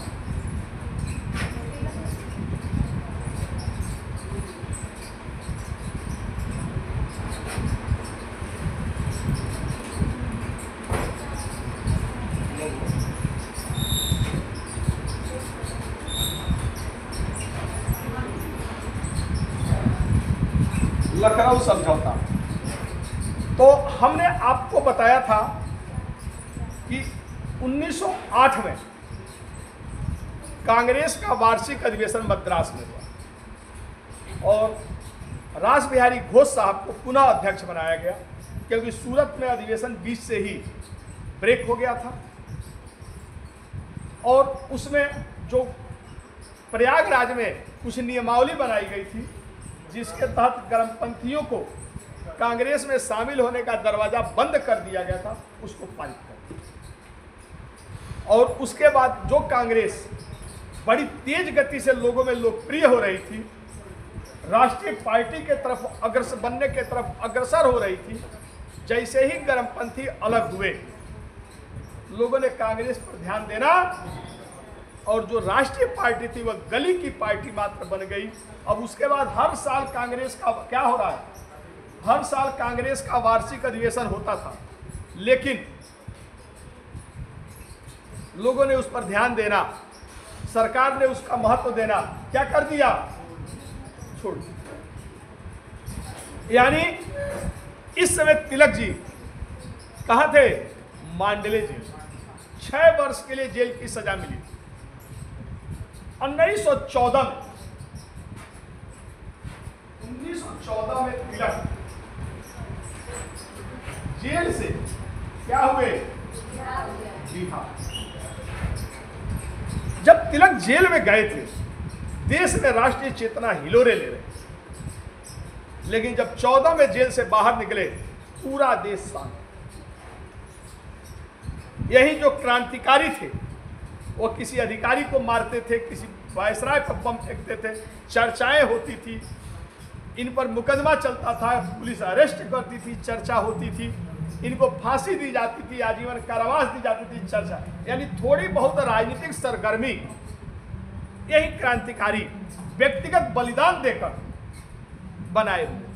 लखनऊ समझौता। तो हमने आपको बताया था कि 1908 में कांग्रेस का वार्षिक अधिवेशन मद्रास में हुआ और रास बिहारी घोष साहब को पुनः अध्यक्ष बनाया गया, क्योंकि सूरत में अधिवेशन बीच से ही ब्रेक हो गया था और उसमें जो प्रयागराज में कुछ नियमावली बनाई गई थी जिसके तहत गर्मपंथियों को कांग्रेस में शामिल होने का दरवाजा बंद कर दिया गया था, उसको पारित कर दिया। और उसके बाद जो कांग्रेस बड़ी तेज गति से लोगों में लोकप्रिय हो रही थी, राष्ट्रीय पार्टी के तरफ अग्रसर बनने के तरफ अग्रसर हो रही थी, जैसे ही गर्मपंथी अलग हुए लोगों ने कांग्रेस पर ध्यान देना और जो राष्ट्रीय पार्टी थी वह गली की पार्टी मात्र बन गई। अब उसके बाद हर साल कांग्रेस का क्या हो रहा है, हर साल कांग्रेस का वार्षिक अधिवेशन होता था, लेकिन लोगों ने उस पर ध्यान देना, सरकार ने उसका महत्व देना क्या कर दिया, छोड़ दिया। यानी इस समय तिलक जी कहाँ थे, मांडले जेल, 6 वर्ष के लिए जेल की सजा मिली। 1914 में तिलक जेल से क्या हुए, बिहार। जब तिलक जेल में गए थे देश में राष्ट्रीय चेतना हिलोरे ले रहे, लेकिन जब 14 में जेल से बाहर निकले पूरा देश शांत। यही जो क्रांतिकारी थे वो किसी अधिकारी को मारते थे, किसी वायसराय पर बम फेंकते थे, चर्चाएं होती थी, इन पर मुकदमा चलता था, पुलिस अरेस्ट करती थी, चर्चा होती थी, इनको फांसी दी जाती थी, आजीवन कारावास दी जाती थी, चर्चा, यानी थोड़ी बहुत राजनीतिक सरगर्मी यही क्रांतिकारी व्यक्तिगत बलिदान देकर बनाए हुए,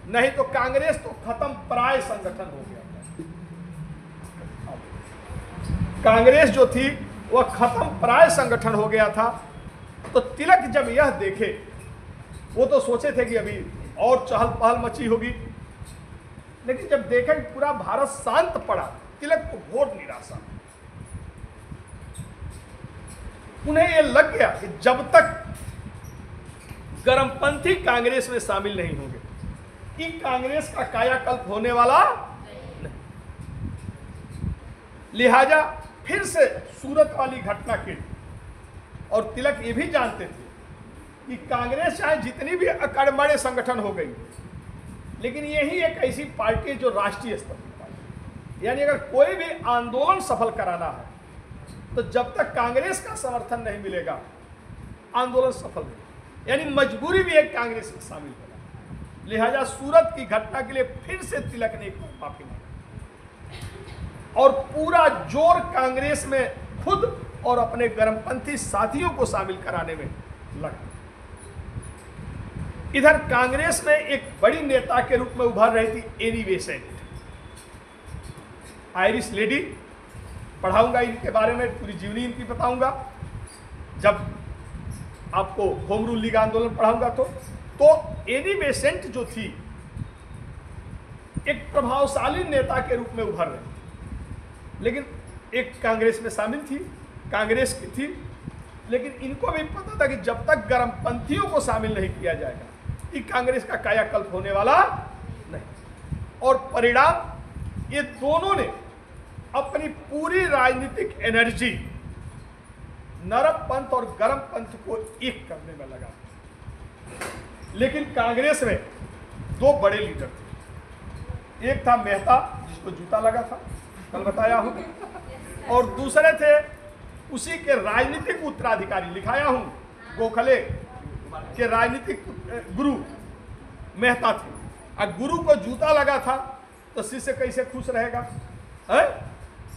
नहीं तो कांग्रेस तो खत्म प्राय संगठन हो गया। कांग्रेस जो थी वह खत्म प्राय संगठन हो गया था। तो तिलक जब यह देखे, वो तो सोचे थे कि अभी और चहल पहल मची होगी, लेकिन जब देखे कि पूरा भारत शांत पड़ा, तिलक को घोर निराशा। उन्हें यह लग गया कि जब तक गर्मपंथी कांग्रेस में शामिल नहीं होंगे कि कांग्रेस का कायाकल्प होने वाला नहीं। लिहाजा फिर से सूरत वाली घटना की, और तिलक ये भी जानते थे कि कांग्रेस चाहे जितनी भी अकड़मड़े संगठन हो गई, लेकिन यही एक ऐसी पार्टी है जो राष्ट्रीय स्तर की पार्टी, यानी अगर कोई भी आंदोलन सफल कराना है तो जब तक कांग्रेस का समर्थन नहीं मिलेगा आंदोलन सफल नहीं, यानी मजबूरी भी एक कांग्रेस में शामिल होगा। लिहाजा सूरत की घटना के लिए फिर से तिलक ने एक बार माफी मांगी और पूरा जोर कांग्रेस में खुद और अपने गर्मपंथी साथियों को शामिल कराने में लगा। इधर कांग्रेस में एक बड़ी नेता के रूप में उभर रही थी एनी बेसेंट, आयरिश लेडी। पढ़ाऊंगा इनके बारे में, पूरी जीवनी इनकी बताऊंगा जब आपको होम रूल लीग आंदोलन पढ़ाऊंगा। तो एनी बेसेंट जो थी एक प्रभावशाली नेता के रूप में उभर रही, लेकिन एक कांग्रेस में शामिल थी, कांग्रेस की थी, लेकिन इनको भी पता था कि जब तक गर्मपंथियों को शामिल नहीं किया जाएगा कि कांग्रेस का कायाकल्प होने वाला नहीं। और परिणाम ये दोनों ने अपनी पूरी राजनीतिक एनर्जी नरम पंथ और गर्म पंथ को एक करने में लगा। लेकिन कांग्रेस में दो बड़े लीडर थे, एक था मेहता जिसको जूता लगा था, कल बताया हूं, और दूसरे थे उसी के राजनीतिक उत्तराधिकारी, लिखाया हूं, गोखले के राजनीतिक गुरु मेहता थे। अब गुरु को जूता लगा था तो शिष्य कैसे खुश रहेगा, है?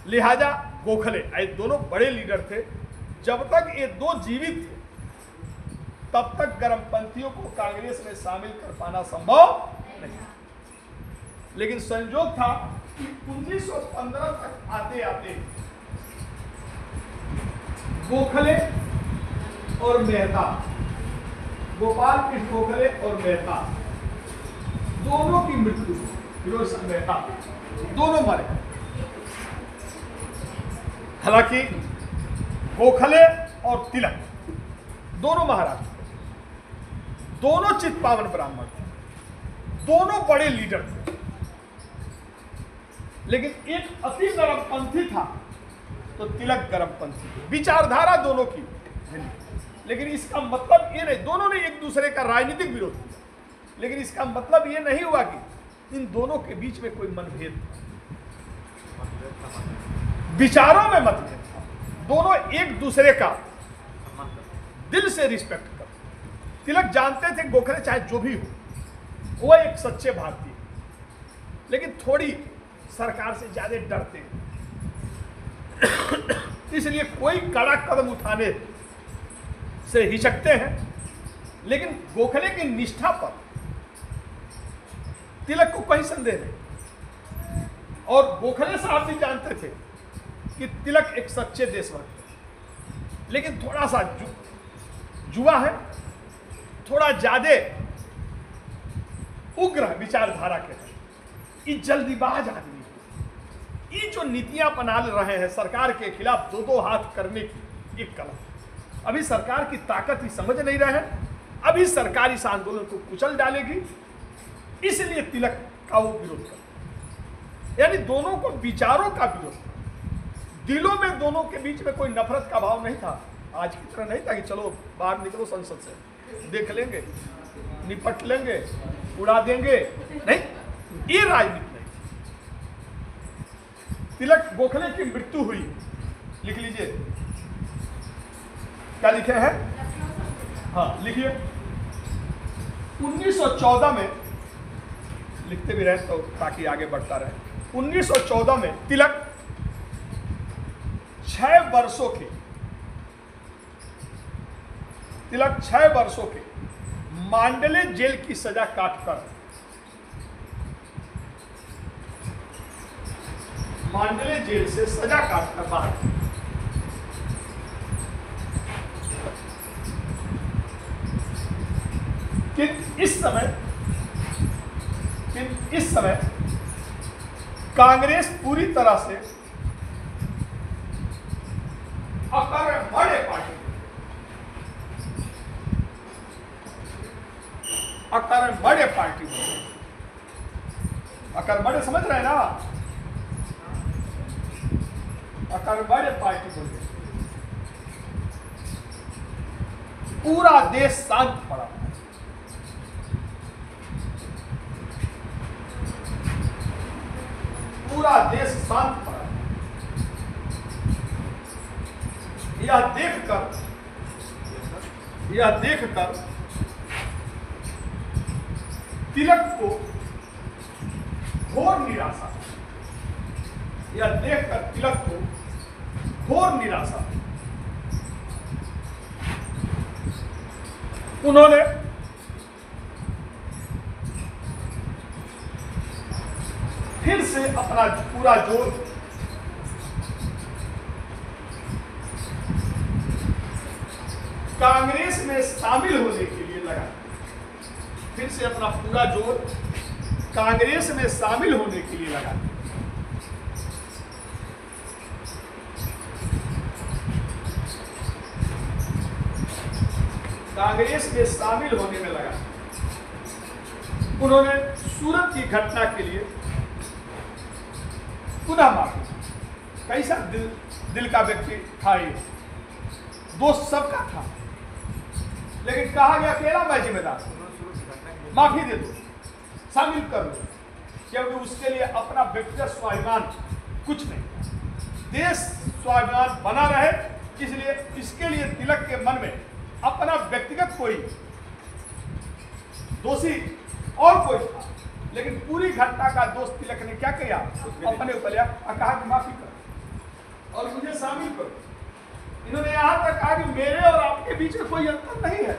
लिहाजा गोखले, ये दोनों बड़े लीडर थे। जब तक ये दो जीवित थे तब तक गर्मपंथियों को कांग्रेस में शामिल कर पाना संभव नहीं। लेकिन संयोग था कि 1915 तक आते आते गोखले और मेहता, गोपाल कृष्ण गोखले और मेहता दोनों की मृत्यु, फिरोज सिंह मेहता दोनों मरे। हालांकि गोखले और तिलक दोनों महाराष्ट्र, दोनों चित्पावन ब्राह्मण थे, दोनों बड़े लीडर थे, लेकिन एक अति गर्मपंथी था तो तिलक गर्मपंथी थे। विचारधारा दोनों की, लेकिन इसका मतलब ये नहीं, दोनों ने एक दूसरे का राजनीतिक विरोध किया, लेकिन इसका मतलब ये नहीं हुआ कि इन दोनों के बीच में कोई मनभेद, विचारों में मतभेद था। दोनों एक दूसरे का दिल से रिस्पेक्ट करते। तिलक जानते थे गोखले चाहे जो भी हो वो एक सच्चे भारतीय, लेकिन थोड़ी सरकार से ज्यादा डरते हैं, इसलिए कोई कड़ा कदम उठाने से हिचकते हैं। लेकिन गोखले की निष्ठा पर तिलक को कोई संदेह नहीं, और गोखले साहब भी जानते थे कि तिलक एक सच्चे देशभक्त है, लेकिन थोड़ा सा जुआ है, थोड़ा ज्यादा उग्र विचारधारा के है, ये जल्दीबाज आदमी, ये जो नीतियां अपना रहे हैं सरकार के खिलाफ दो दो हाथ करने की एक कला। अभी सरकार की ताकत ही समझ नहीं रहे हैं, अभी सरकार इस आंदोलन को कुचल डालेगी, इसलिए तिलक का वो विरोध कर, यानी दोनों को विचारों का विरोध था। दिलों में दोनों के बीच में कोई नफरत का भाव नहीं था, आज की तरह नहीं था कि चलो बाहर निकलो संसद से, देख लेंगे, निपट लेंगे, उड़ा देंगे, नहीं, ये राजनीति नहीं। तिलक गोखले की मृत्यु हुई, लिख लीजिए, क्या लिखे हैं, हाँ लिखिए, 1914 में, लिखते भी रहे तो ताकि आगे बढ़ता रहे। 1914 में तिलक 6 वर्षों के, तिलक 6 वर्षों के मांडले जेल की सजा काटकर, मांडले जेल से सजा काटकर बाहर, कि इस समय कांग्रेस पूरी तरह से अकड़मड़े पार्टी, अकड़मड़े पार्टी, अकड़मड़े समझ रहे हैं ना, अकड़मड़े पार्टी बोल गए। पूरा देश शांत पड़ा। पूरा देश शांत पड़ा। यह देखकर तिलक को घोर निराशा, यह देखकर तिलक को घोर निराशा। उन्होंने फिर से अपना पूरा जोर कांग्रेस में शामिल होने के लिए लगा। फिर से अपना पूरा जोर कांग्रेस में शामिल होने के लिए लगा। कांग्रेस में शामिल होने में लगा। उन्होंने सूरत की घटना के लिए पुनः माफी। कैसा दिल का व्यक्ति था ये, दोस्त सबका था, लेकिन कहा गया अकेला मैं जिम्मेदार, माफी दे दो, शामिल कर लो, क्योंकि उसके लिए अपना व्यक्तिगत स्वाभिमान कुछ नहीं, देश स्वाभिमान बना रहे, इसलिए इसके लिए तिलक के मन में अपना व्यक्तिगत कोई दोषी और कोई था, लेकिन पूरी घटना का दोष तिलक ने क्या किया, अपने ऊपर लिया और कहा कि माफी करो और मुझे शामिल करो। इन्होंने यहाँ तक कहा कि मेरे और आपके बीच में कोई अंतर नहीं है,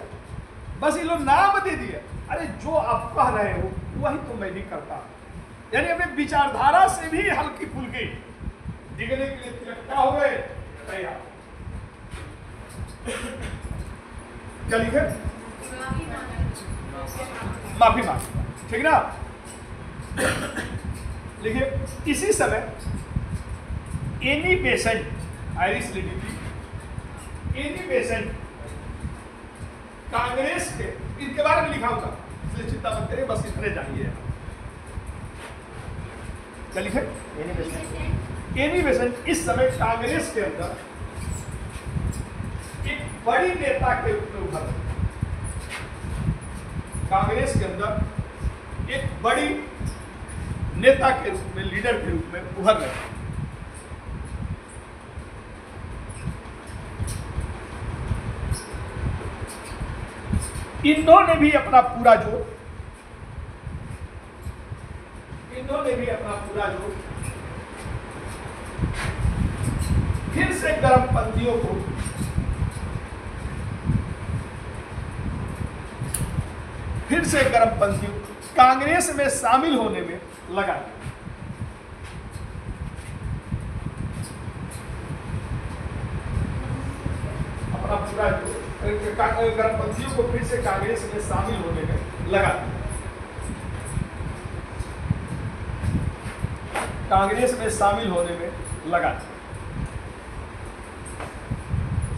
बस ये लोग नाम दे दिए। अरे जो आप कह रहे हो वही तो मैं भी करता, यानी अपने विचारधारा से भी हल्की फुल्की दिखने के लिए तिलक क्या हो गए तैयार। क्या लिखे, माफी मांगी, ठीक ना। लिखिए इसी समय एनी बेसेंट आयरिश लेडी थी, एनी बेसेंट कांग्रेस के, इनके बारे में लिखा होगा इसलिए चिंता मत करिए, बस इतने जानिए। क्या लिखे, एनी बेसेंट इस समय कांग्रेस के अंदर एक बड़ी नेता के रूप में उभर रहे। कांग्रेस के अंदर एक बड़ी नेता के रूप में, लीडर के रूप में उभर रहे। इन्होंने भी अपना पूरा जोर फिर से गर्मपंथियों को कांग्रेस में शामिल होने में लगा। अपना पूरा गर्मपंथियों को फिर से कांग्रेस में शामिल होने में लगा। कांग्रेस में शामिल होने में लगा,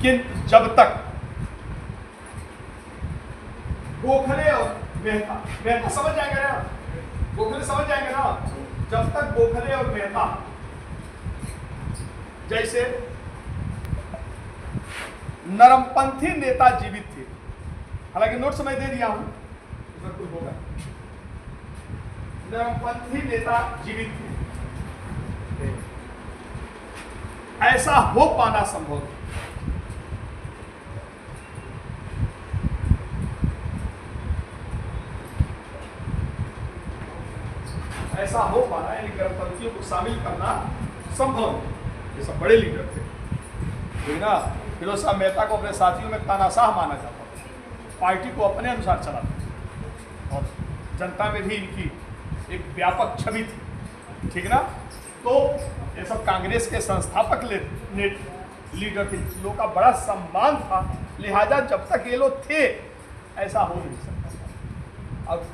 किंतु जब तक गोखले और मेहता समझ जाएंगे ना, गोखले समझ जाएंगे ना, जब तक गोखले और मेहता जैसे नरमपंथी नेता जीवित थे, हालांकि नोट्स मैं दे दिया हूं, इसमें कुछ होगा, नरमपंथी नेता जीवित थे, ऐसा हो पाना संभव है। ऐसा हो पाना यानी गर्मपंथियों को शामिल करना संभव है। ये सब बड़े लीडर थे, ठीक ना। फिरोज शाह मेहता को अपने साथियों में तानाशाह माना जाता था, पार्टी को अपने अनुसार चलाते और जनता में भी इनकी एक व्यापक छवि थी, ठीक ना। तो ये सब कांग्रेस के संस्थापक लीडर थे, लोगों का बड़ा सम्मान था, लिहाजा जब तक ये लोग थे ऐसा हो नहीं सकता। अब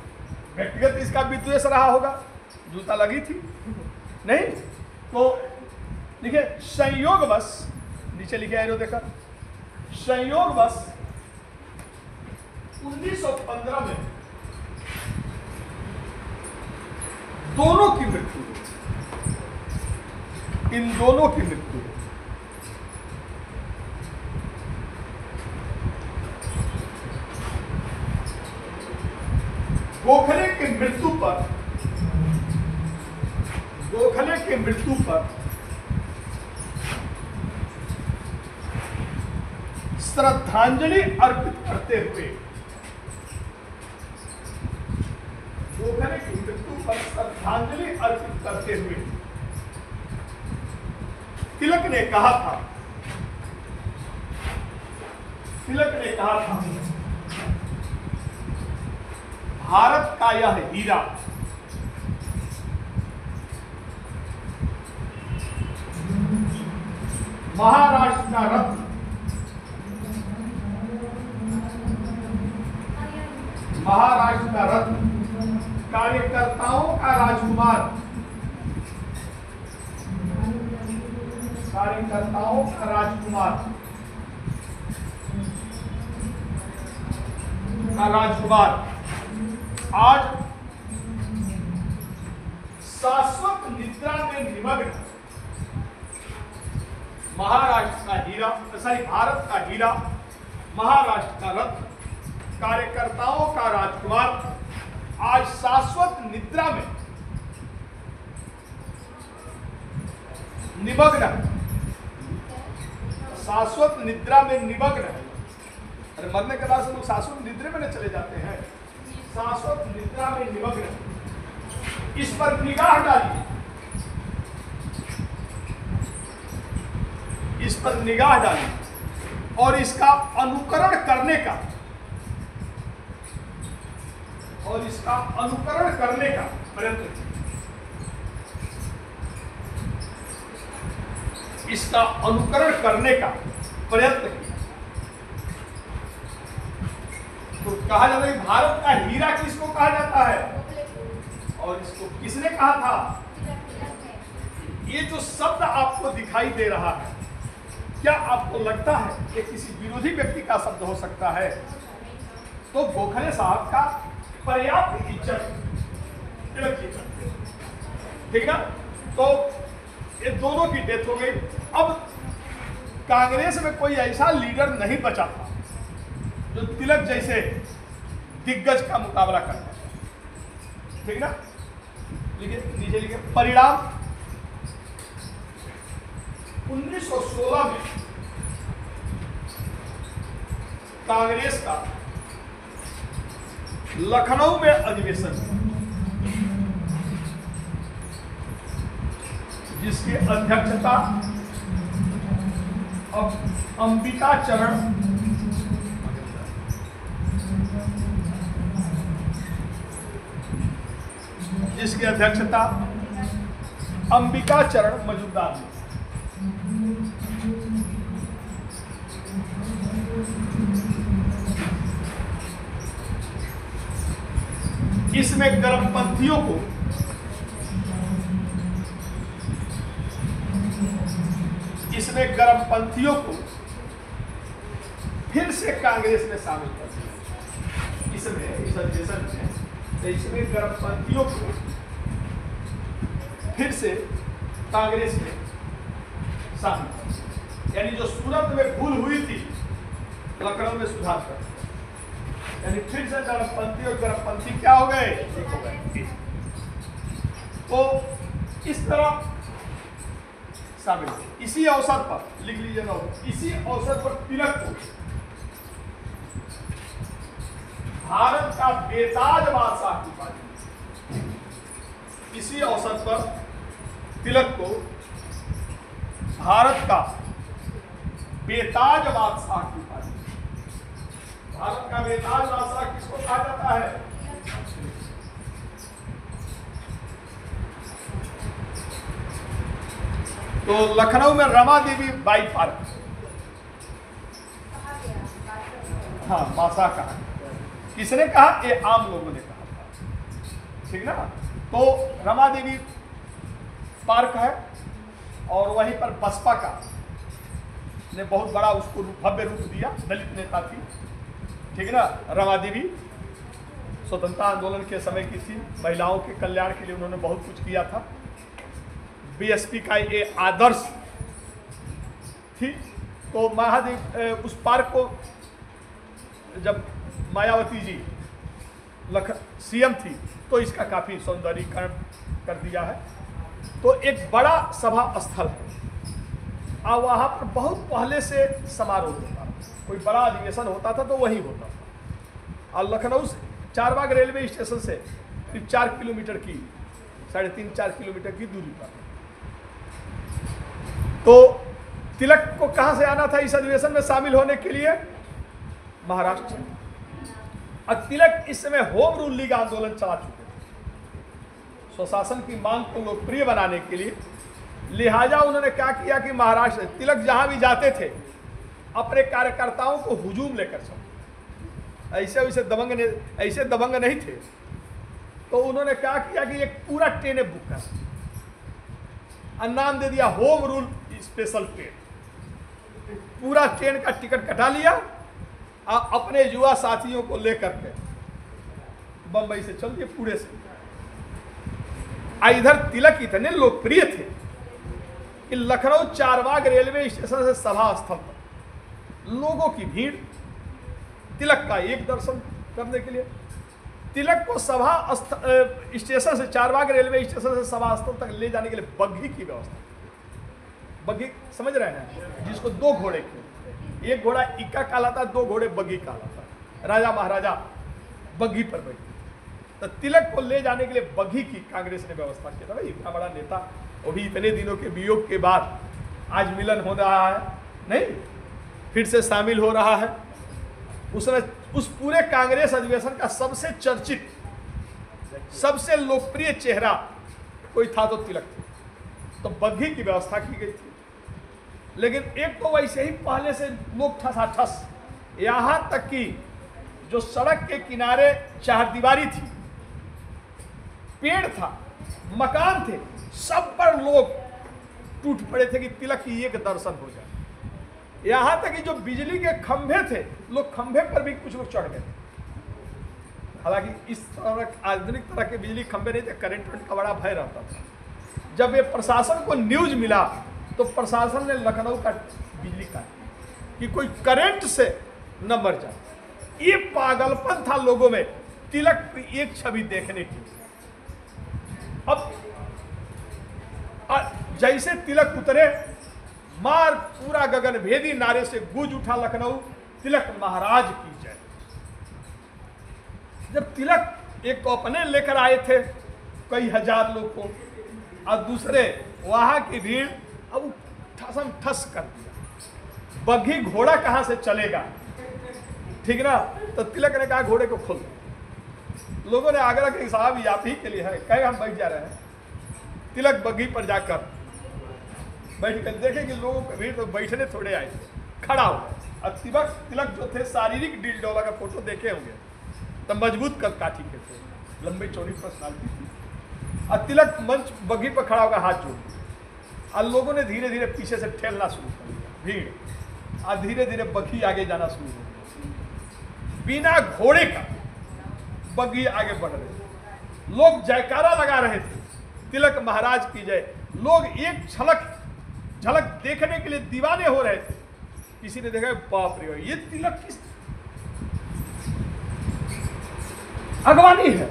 व्यक्तिगत इसका विद्वेष रहा होगा, जूता लगी थी नहीं, तो देखिए संयोगवश, नीचे लिखे एरो देखा, संयोगवश 1915 में दोनों की मृत्यु, इन दोनों की मृत्यु गोखले की मृत्यु पर श्रद्धांजलि अर्पित करते हुए तिलक ने कहा था भारत का यह हीरा महाराष्ट्र का रत्न, कार्यकर्ताओं का राजकुमार, आज शाश्वत निद्रा में निमग्न भारत का हीरा, महाराष्ट्र का रत्न, कार्यकर्ताओं का राजकुमार आज शाश्वत निद्रा में निमग्न है। अरे मरने के बाद से लोग शाश्वत निद्रा में न चले जाते हैं। शाश्वत निद्रा में निमग्न है। इस पर निगाह डालिए और इसका अनुकरण करने का प्रयत्न किया। तो कहा जाता है भारत का हीरा किसको कहा जाता है और इसको किसने कहा था? ये जो शब्द आपको दिखाई दे रहा है, क्या आपको लगता है कि किसी विरोधी व्यक्ति का शब्द हो सकता है? तो गोखले साहब का पर्याप्त इज्जत, ठीक ना? तो ये दोनों की डेथ हो गई। अब कांग्रेस में कोई ऐसा लीडर नहीं बचा था जो तिलक जैसे दिग्गज का मुकाबला करता, ठीक ना? नीचे लिखे परिणाम 1916 में कांग्रेस का लखनऊ में अधिवेशन, जिसकी अध्यक्षता अंबिका चरण मजूमदार ने। इसमें गर्मपंथियों को फिर से कांग्रेस में शामिल कर दिया। इसमें गर्मपंथियों को फिर से कांग्रेस में शामिल कर दिया। यानी जो सूरत में भूल हुई थी, लखनऊ में सुधार कर, यानी फिर से गर्मपंथी और गर्मपंथी क्या हो गए? एक हो गए। तो इस तरह शामिल। इसी अवसर पर लिख लीजिए ना, इसी अवसर पर तिलक को भारत का बेताज बादशाह की उपाधि, इसी अवसर पर तिलक को भारत का बेताज बादशाह की उपाधि। भारत का बेताज बादशाह किसको कहा जाता है? तो लखनऊ में रमा देवी बाई पार्क, हाँ बादशाह कहा। किसने कहा? ये आम लोगों ने कहा था, ठीक ना? तो रमा देवी पार्क है और वहीं पर बसपा का ने बहुत बड़ा उसको भव्य रूप दिया। दलित नेता थी, ठीक ना? रमा देवी स्वतंत्रता आंदोलन के समय की थी। महिलाओं के कल्याण के लिए उन्होंने बहुत कुछ किया था। बीएसपी का ये आदर्श थी। तो महादेव उस पार्क को जब मायावती जी सीएम थी, तो इसका काफ़ी सौंदर्यीकरण कर दिया है। तो एक बड़ा सभा स्थल है और वहाँ पर बहुत पहले से समारोह होता था, कोई बड़ा अधिवेशन होता था तो वहीं होता था। और लखनऊ से चारबाग रेलवे स्टेशन से करीब 4 किलोमीटर की 3.5-4 किलोमीटर की दूरी पर। तो तिलक को कहाँ से आना था इस अधिवेशन में शामिल होने के लिए? महाराष्ट्र। और तिलक इस समय होम रूल लीग आंदोलन चला चुके थे स्वशासन की मांग को लोकप्रिय बनाने के लिए। लिहाजा उन्होंने क्या किया कि महाराष्ट्र तिलक जहां भी जाते थे अपने कार्यकर्ताओं को हुजूम लेकर चलते, ऐसे दबंग नहीं थे। तो उन्होंने क्या किया कि एक पूरा ट्रेन बुक कर और नाम दे दिया होम रूल स्पेशल ट्रेन। पूरा ट्रेन का टिकट कटा लिया और अपने युवा साथियों को लेकर के बंबई से चल दिए पूरे से। इधर तिलक इतने लोकप्रिय थे कि लखनऊ चारबाग रेलवे स्टेशन से सभा स्थल पर लोगों की भीड़ तिलक का एक दर्शन करने के लिए। तिलक को सभा स्टेशन से चारबाग रेलवे स्टेशन से सभा स्थल तक ले जाने के लिए बग्घी की व्यवस्था। बग्घी समझ रहे हैं, जिसको 2 घोड़े के, एक घोड़ा इक्का कहलाता, 2 घोड़े बग्घी कहलाता। राजा महाराजा बग्घी पर बैठे। तो तिलक को ले जाने के लिए बग्घी की कांग्रेस ने व्यवस्था किया था। भाई इतना बड़ा नेता, वो भी इतने दिनों के वियोग के बाद आज मिलन हो रहा है, नहीं फिर से शामिल हो रहा है। उसने उस पूरे कांग्रेस अधिवेशन का सबसे चर्चित, सबसे लोकप्रिय चेहरा कोई था तो तिलक थे। तो बग्घी की व्यवस्था की गई थी। लेकिन एक तो वैसे ही पहले से लोग ठसाठस, यहाँ तक कि जो सड़क के किनारे चारदीवारी थी, पेड़ था, मकान थे, सब पर लोग टूट पड़े थे कि तिलक की एक दर्शन हो जाए। यहाँ तक कि जो बिजली के खंभे थे, लोग खंभे पर भी कुछ लोग चढ़ गए थे। हालांकि इस तरह आधुनिक तरह के बिजली खंभे नहीं थे, करंट का बड़ा भय रहता था। जब ये प्रशासन को न्यूज मिला तो प्रशासन ने लखनऊ का बिजली काटी कि कोई करंट से न मर जाए। ये पागलपन था लोगों में तिलक की एक छवि देखने की। अब जैसे तिलक उतरे, मार पूरा गगनभेदी नारे से गूंज उठा लखनऊ, तिलक महाराज की जय। जब तिलक एक तो अपने लेकर आए थे कई हजार लोग को, और दूसरे वहां की भीड़, अब ठसम ठस कर दिया। बग्घी घोड़ा कहां से चलेगा, ठीक ना? तो तिलक ने कहा घोड़े को खोल। लोगों ने आग्रह किया साहब ये आप ही के लिए है, कहे हम बैठ जा रहे हैं। तिलक बग्घी पर जाकर बैठ कर देखे कि लोगों की भीड़ तो बैठने थोड़े आए, खड़ा हो। और तिलक जो थे शारीरिक डील डोला का फोटो देखे होंगे, तो मजबूत कद काठी के थे, लंबी चौड़ी पर्सनालिटी थी। और तिलक मंच बग्घी पर खड़ा होकर हाथ जोड़ दिया। और लोगों ने धीरे धीरे पीछे से ठेलना शुरू कर दिया भीड़, और धीरे धीरे बग्घी आगे जाना शुरू हो गया। बिना घोड़े का बग्घी आगे बढ़ रहे, लोग जयकारा लगा रहे थे, तिलक महाराज की जय। लोग एक झलक देखने के लिए दीवाने हो रहे थे। किसी ने देखा बाप रे ये तिलक किस अगवानी है,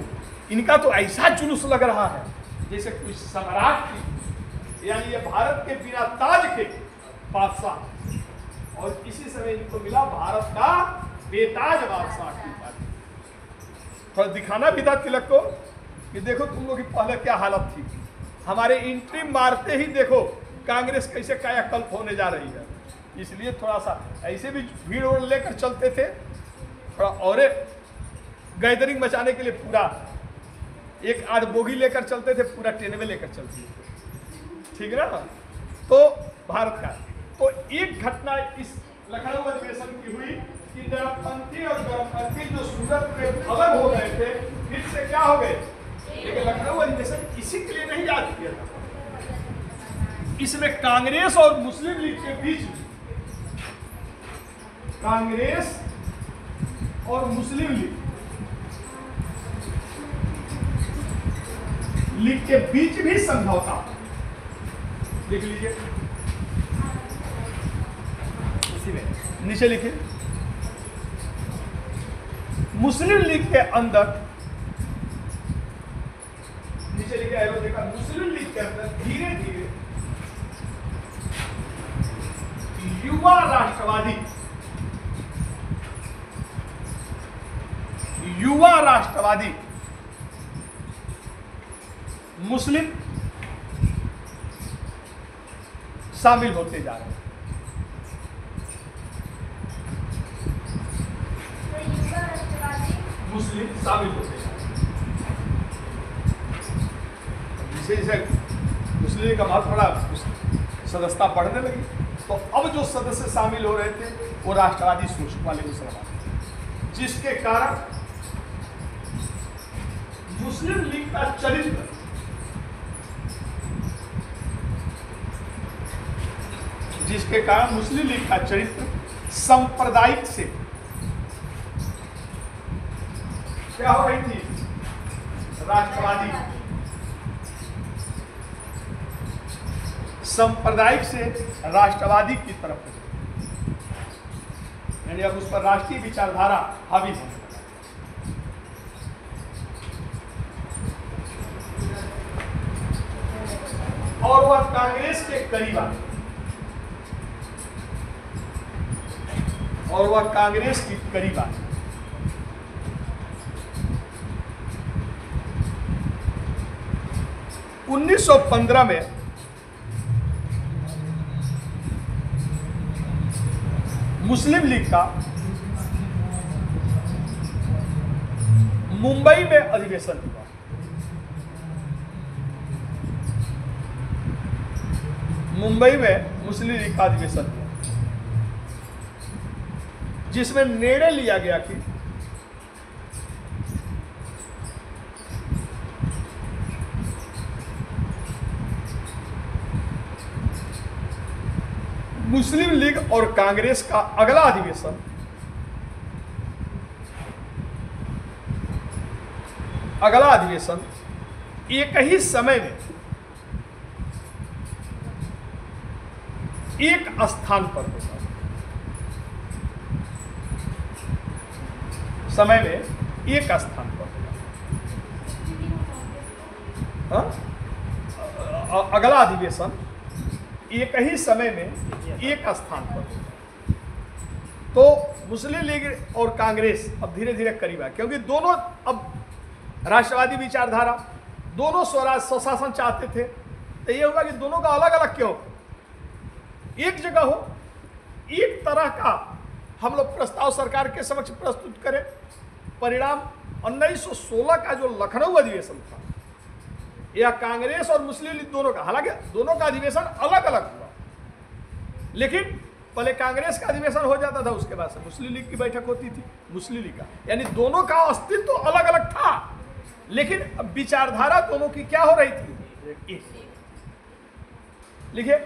इनका तो ऐसा जुलूस लग रहा है जैसे कोई सम्राट की, यानी ये भारत के बिना ताज के बादशाह। और इसी समय इनको मिला भारत का बेताज बादशाह की उपाधि। थोड़ा दिखाना भी था तिलक को कि देखो तुम लोग की पहले क्या हालत थी, हमारे एंट्री मारते ही देखो कांग्रेस कैसे कायाकल्प होने जा रही है। इसलिए थोड़ा सा ऐसे भी भीड़ और लेकर चलते थे, थोड़ा और गैदरिंग मचाने के लिए पूरा एक आध बोगी लेकर चलते थे, पूरा ट्रेन में लेकर चलते थे, ठीक है ना? तो भारत का तो एक घटना इस लखनऊ अधिवेशन की हुई कि नरपंथी और गौरपंथी जो सूरत में अलग हो गए थे, फिर से क्या हो गए। लेकिन लखनऊ अधिवेशन इसी के लिए नहीं याद किया था, इसमें कांग्रेस और मुस्लिम लीग के बीच, कांग्रेस और मुस्लिम लीग के बीच भी समझौता। लिख लीजिए, इसी में नीचे लिखिए। मुस्लिम लीग के अंदर क्या है वो देखा, मुस्लिम लीग के अंदर धीरे धीरे युवा राष्ट्रवादी मुस्लिम शामिल होते जा रहे हैं। मुस्लिम शामिल होते जा रहे हैं। जैसे मुस्लिम लीग का बहुत बड़ा सदस्यता बढ़ने लगी, तो अब जो सदस्य शामिल हो रहे थे वो राष्ट्रवादी सोच वाले मुसलमान, जिसके कारण मुस्लिम लीग का चरित्र सांप्रदायिक से क्या हो रही थी, राष्ट्रवादी, सांप्रदायिक से राष्ट्रवादी की तरफ, यानी अब उस पर राष्ट्रीय विचारधारा हावी होने लगा। और वह कांग्रेस के करीब आ गए, और वह कांग्रेस की करीब आ गए। 1915 में मुस्लिम लीग का मुंबई में अधिवेशन हुआ। मुंबई में मुस्लिम लीग का अधिवेशन हुआ, जिसमें निर्णय लिया गया कि मुस्लिम लीग और कांग्रेस का अगला अधिवेशन एक ही समय में एक स्थान पर होगा। समय में एक स्थान पर होगा। अगला अधिवेशन एक ही समय में एक स्थान पर होगा। तो मुस्लिम लीग और कांग्रेस अब धीरे धीरे करीब है, क्योंकि दोनों अब राष्ट्रवादी विचारधारा, दोनों स्वराज स्वशासन चाहते थे। तो ये होगा कि दोनों का अलग अलग क्यों, एक जगह हो, एक तरह का हम लोग प्रस्ताव सरकार के समक्ष प्रस्तुत करें। परिणाम 1916 का जो लखनऊ अधिवेशन था, यह कांग्रेस और मुस्लिम लीग दोनों का, हालांकि दोनों का अधिवेशन अलग अलग हुआ, लेकिन पहले कांग्रेस का अधिवेशन हो जाता था, उसके बाद से मुस्लिम लीग की बैठक होती थी। मुस्लिम लीग का यानी दोनों का अस्तित्व तो अलग अलग था, लेकिन अब विचारधारा दोनों की क्या हो रही थी, एक। लिखिए,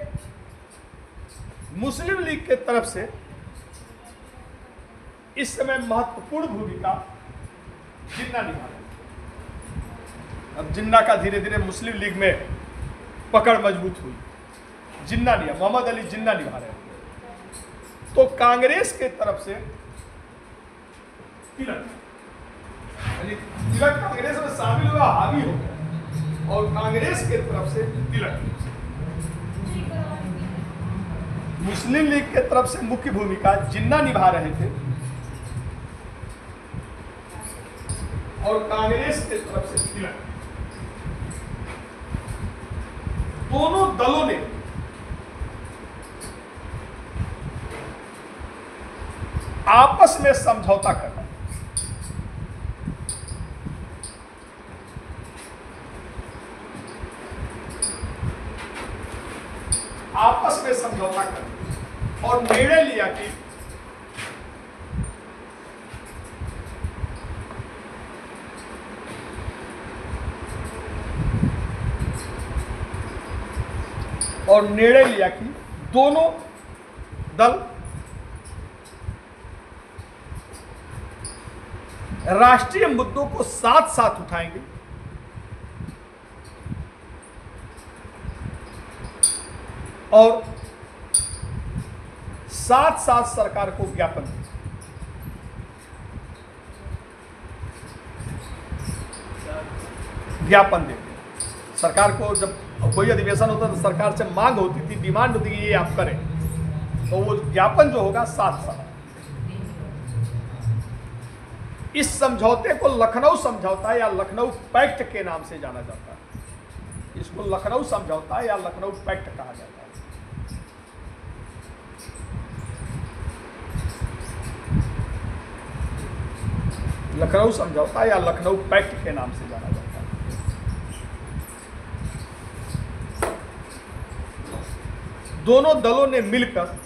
मुस्लिम लीग के तरफ से इस समय महत्वपूर्ण भूमिका जिन्ना निभा रहे। अब जिन्ना का धीरे धीरे मुस्लिम लीग में पकड़ मजबूत हुई, जिन्ना लिया, मोहम्मद अली जिन्ना निभा रहे। तो कांग्रेस के तरफ से तिलक, तिलक कांग्रेस में शामिल हुआ, हावी हो गया, और कांग्रेस के तरफ से तिलक। मुस्लिम लीग के तरफ से मुख्य भूमिका जिन्ना निभा रहे थे, और कांग्रेस के तरफ से तिलक। दोनों दलों ने आपस में समझौता करना, आपस में समझौता करना और निर्णय लिया कि दोनों दल राष्ट्रीय मुद्दों को साथ साथ उठाएंगे और साथ साथ सरकार को ज्ञापन देंगे। सरकार को जब कोई अधिवेशन होता तो सरकार से मांग होती थी, डिमांड होती कि ये आप करें, तो वो ज्ञापन जो होगा 7 साल। इस समझौते को लखनऊ समझौता या लखनऊ पैक्ट के नाम से जाना जाता है। इसको लखनऊ समझौता या लखनऊ पैक्ट कहा जाता है। लखनऊ समझौता या लखनऊ पैक्ट के नाम से जाना जाता है। दोनों दलों ने मिलकर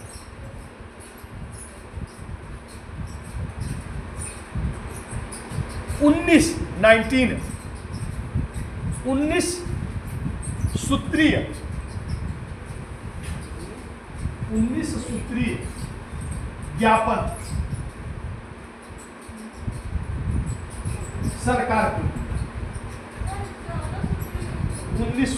उन्नीस सूत्रीय ज्ञापन सरकार को 19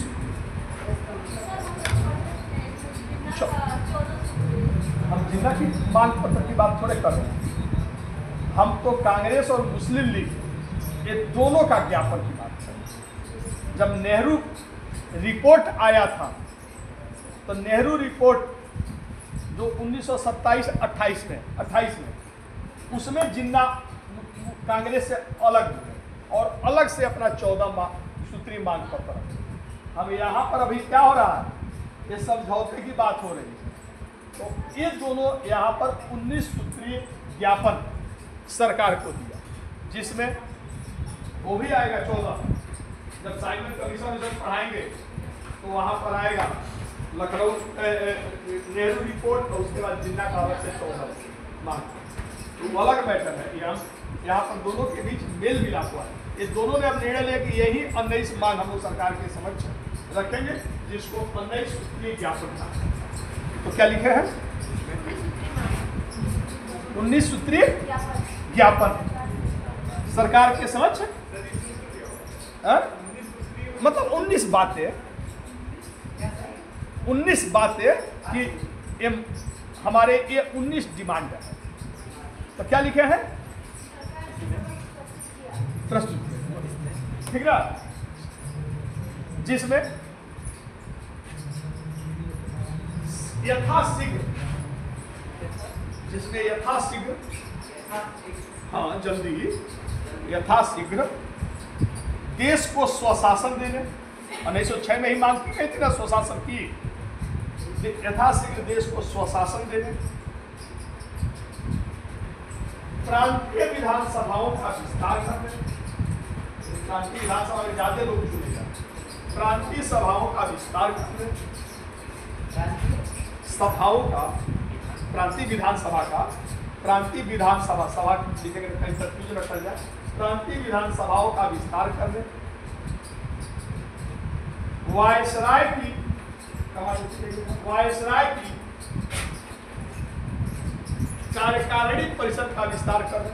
हम जिला की मांग पत्र की बात थोड़े कर रहे हैं, हम तो कांग्रेस और मुस्लिम लीग ये दोनों का ज्ञापन की बात कर रहे हैं। जब नेहरू रिपोर्ट आया था तो नेहरू रिपोर्ट जो 1927-28 में उसमें जिन्ना कांग्रेस से अलग हुए और अलग से अपना 14 सूत्री मांग पत्र। हम यहाँ पर अभी क्या हो रहा है, ये समझौते की बात हो रही है, तो ये दोनों यहाँ पर 19 सूत्रीय ज्ञापन सरकार को दिया, जिसमें वो भी आएगा 14। जब साइमन कमीशन पढ़ाएंगे तो वहाँ पर आएगा लखनऊ नेहरू रिपोर्ट और उसके बाद जिन्ना का अलग से 14 मांग, तो वो अलग मैटर है। यहाँ पर दोनों के बीच मेल मिलाप हुआ है। ये दोनों ने अब निर्णय लिया कि यही 19 मांग हम लोग सरकार के समक्ष रखेंगे, जिसको 19 सूत्रीय ज्ञापन था। तो क्या लिखे हैं, 19 सूत्रीय ज्ञापन सरकार के समक्ष, मतलब 19 बातें कि ये हमारे ये 19 डिमांड है। तो क्या लिखे हैं, प्रस्तुत, ठीक ना, जिसमें यथाशीघ्र हाँ जल्दी यथाशीघ्र देश को स्वशासन देने, 1906 में ही मांग की गई थी ना स्वशासन की, यथाशीघ्र देश को स्वशासन देने, प्रांतीय विधानसभाओं का विस्तार करने, प्रांतीय विधानसभा में ज्यादा लोग चुने जाते, प्रांतीय सभाओं का विस्तार करने, सभाओं का, प्रांतीय विधानसभा सभा लिखेंगे कहीं कंफ्यूजन रखा जाए, प्रांतीय विधानसभाओं का विस्तार करने, वायसराय की कार्यकारिणी परिषद का विस्तार करने,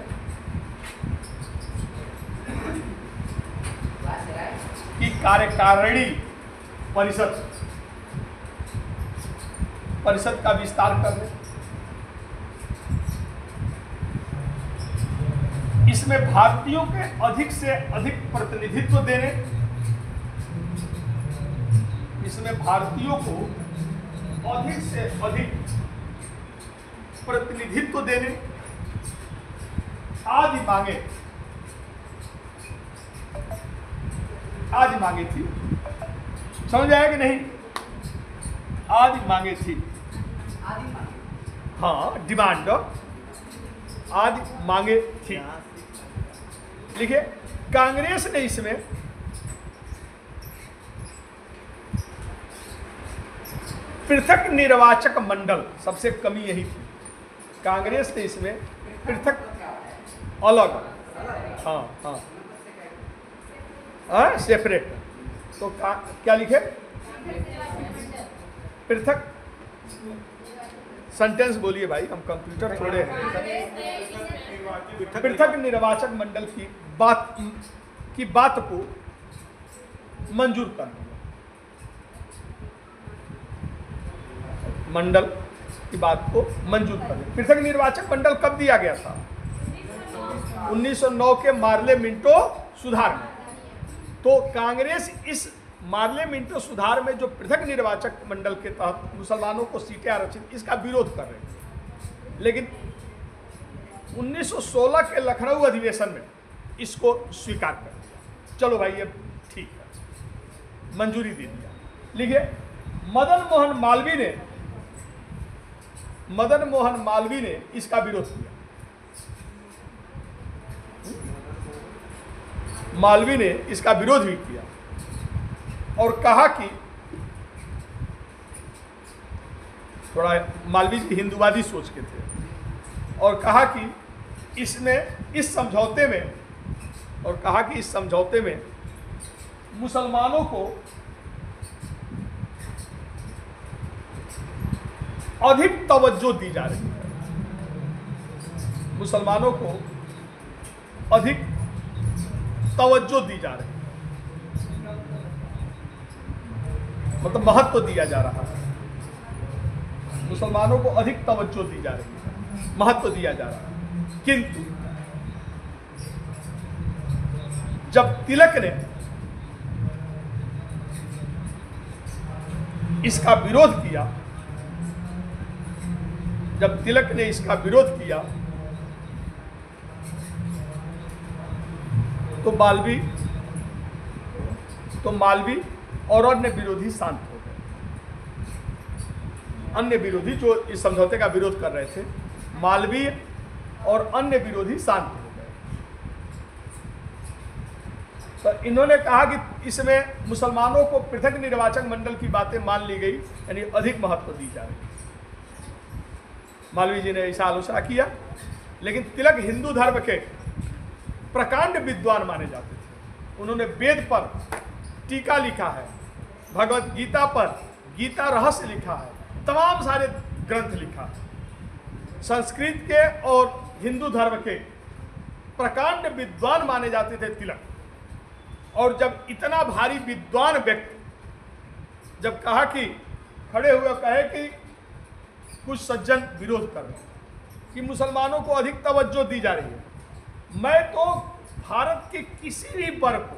की कार्यकारिणी परिषद का विस्तार करने, इसमें भारतीयों के अधिक से अधिक प्रतिनिधित्व देने, इसमें भारतीयों को अधिक से अधिक प्रतिनिधित्व देने आदि मांगे थी। समझ आया कि नहीं, आदि मांगे थी, हाँ डिमांड आदि मांगे थी। लिखिए, कांग्रेस ने इसमें पृथक निर्वाचक मंडल, सबसे कमी यही थी, कांग्रेस ने इसमें पृथक अलग हाँ सेपरेट, तो क्या लिखे, पृथक, सेंटेंस बोलिए भाई, हम कंप्यूटर थोड़े हैं। पृथक निर्वाचक मंडल की बात को मंजूर करना, मंडल की बात को मंजूर करना। पृथक निर्वाचक मंडल कब दिया गया था, 1909 के मार्ले मिंटो सुधार में। तो कांग्रेस इस मार्ले मिंटो सुधार में जो पृथक निर्वाचक मंडल के तहत मुसलमानों को सीटें आरक्षित, इसका विरोध कर रहे थे, लेकिन 1916 के लखनऊ अधिवेशन में इसको स्वीकार कर दिया। चलो भाई ये ठीक है, मंजूरी दे दिया। लिखिए, मदन मोहन मालवीय ने इसका विरोध किया। मालवीय ने इसका विरोध भी किया और कहा कि थोड़ा मालवीय जी हिंदूवादी सोच के थे, और कहा कि इस समझौते में मुसलमानों को अधिक तवज्जो दी जा रही है, मुसलमानों को अधिक तवज्जो दी जा रही है, मतलब महत्व दिया जा रहा है, मुसलमानों को अधिक तवज्जो दी जा रही है, महत्व दिया जा रहा है। किंतु जब तिलक ने इसका विरोध किया, तो मालवीय और अन्य विरोधी शांत हो गए। अन्य विरोधी जो इस समझौते का विरोध कर रहे थे, मालवीय और अन्य विरोधी शांत हो गए। तो इन्होंने कहा कि इसमें मुसलमानों को पृथक निर्वाचक मंडल की बातें मान ली गई, यानी अधिक महत्व दी जा रही। मालवीय जी ने ऐसा आलोचना किया, लेकिन तिलक हिंदू धर्म के प्रकांड विद्वान माने जाते थे। उन्होंने वेद पर टीका लिखा है, भगवत गीता पर गीता रहस्य लिखा है, तमाम सारे ग्रंथ लिखा है। संस्कृत के और हिंदू धर्म के प्रकांड विद्वान माने जाते थे तिलक। और जब इतना भारी विद्वान व्यक्ति जब कहा कि खड़े हुए कहे कि कुछ सज्जन विरोध कर रहे हैं कि मुसलमानों को अधिक तवज्जो दी जा रही है, मैं तो भारत के किसी भी वर्ग को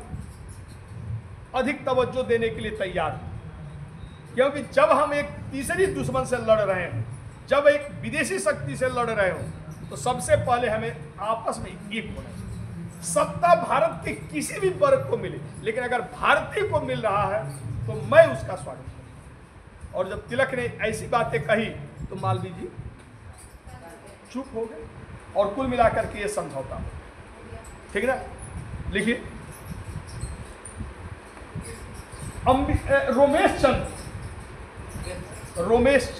अधिक तवज्जो देने के लिए तैयार हूं, क्योंकि जब हम एक तीसरी दुश्मन से लड़ रहे हैं, जब एक विदेशी शक्ति से लड़ रहे हो, तो सबसे पहले हमें आपस में एक होना चाहिए। सत्ता भारत के किसी भी वर्ग को मिले, लेकिन अगर भारतीय को मिल रहा है तो मैं उसका स्वागत करूं। और जब तिलक ने ऐसी बातें कही तो मालवीय जी चुप हो गए, और कुल मिलाकर के ये समझौता, ठीक ना। लिखिए,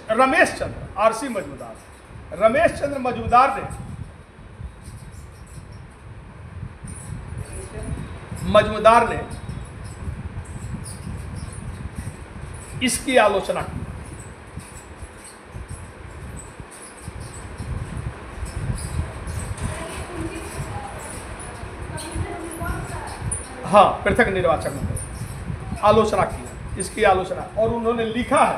रमेश चंद्र आरसी मजूमदार, रमेश चंद्र मजूमदार ने इसकी आलोचना की। हाँ, पृथक निर्वाचक मंडल आलोचना की, इसकी आलोचना, और उन्होंने लिखा है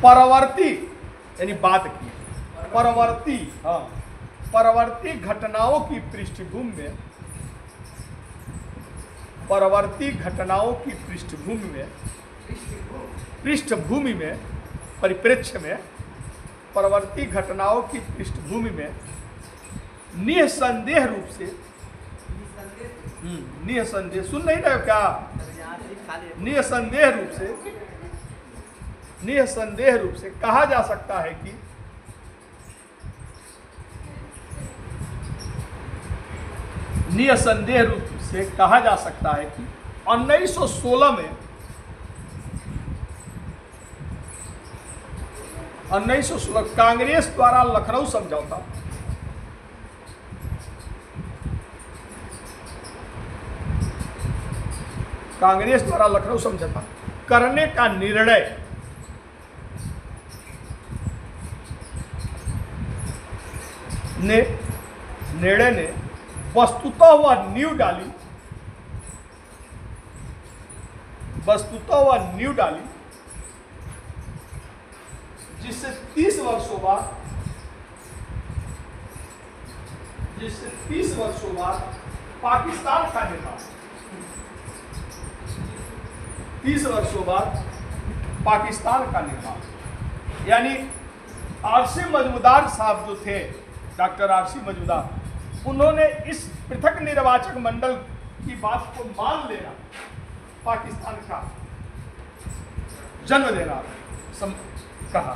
परवर्ती, यानी बात की परवर्ती, हाँ, परवर्ती घटनाओं की पृष्ठभूमि में परिप्रेक्ष्य में, परवर्ती घटनाओं की पृष्ठभूमि में निसंदेह रूप से, निसंदेह, सुन नहीं रहे हो क्या? निसंदेह रूप से कहा जा सकता है कि निसंदेह रूप से कहा जा सकता है कि 1916 में 1916 कांग्रेस द्वारा लखनऊ समझौता, कांग्रेस द्वारा लखनऊ समझौता करने का निर्णय ने वस्तुतः वह नींव डाली जिससे 30 वर्षों बाद जिससे 30 वर्षों बाद पाकिस्तान का निर्माण, 30 वर्षों बाद पाकिस्तान का निर्माण। यानी आरसी मजूमदार साहब जो थे, डॉक्टर आरसी मजूमदार, उन्होंने इस पृथक निर्वाचक मंडल की बात को मान लेना, पाकिस्तान का जन्म देना कहा।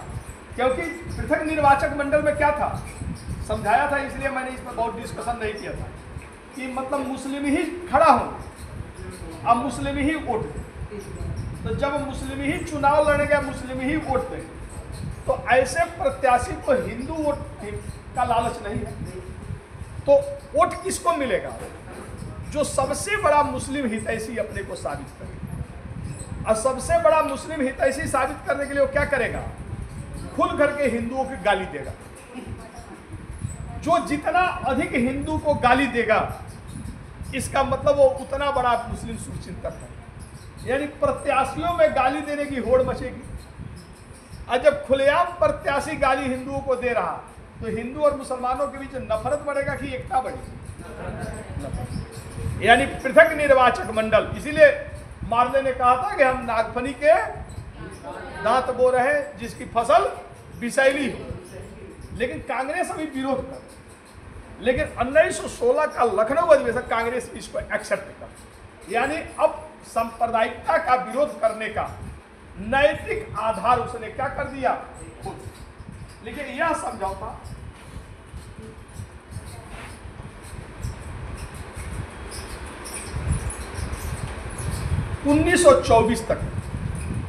क्योंकि पृथक निर्वाचक मंडल में क्या था, समझाया था, इसलिए मैंने इस पर बहुत डिस्कशन नहीं किया था कि मतलब मुस्लिम ही खड़ा हो, अब मुस्लिम ही वोट दे, तो जब मुस्लिम ही चुनाव लड़ेगा, मुस्लिम ही वोट देंगे, तो ऐसे प्रत्याशी को हिंदू वोट का लालच नहीं है। तो वोट किसको मिलेगा, जो सबसे बड़ा मुस्लिम हितैषी अपने को साबित करे। और सबसे बड़ा मुस्लिम हितैषी साबित करने के लिए वो क्या करेगा, खुल करके हिंदुओं की गाली देगा। जो जितना अधिक हिंदू को गाली देगा, इसका मतलब वो उतना बड़ा मुस्लिम शुभचिंतक है। यानी प्रत्याशियों में गाली देने की होड़ मचेगी। और जब खुलेआम प्रत्याशी गाली हिंदुओं को दे रहा, तो हिंदू और मुसलमानों के बीच नफरत बढ़ेगा कि एकता बढ़ेगी। यानी पृथक निर्वाचक मंडल, इसीलिए मार्ले ने कहा था कि हम नागफनी के दांत बो रहे हैं जिसकी फसल विषैली हो। लेकिन कांग्रेस अभी विरोध कर, लेकिन 1916 का लखनऊ अधिवेशन कांग्रेस इसको एक्सेप्ट कर, यानी अब सांप्रदायिकता का विरोध करने का नैतिक आधार उसने क्या कर दिया खुद। लेकिन यह समझौता उन्नीस 1924 तक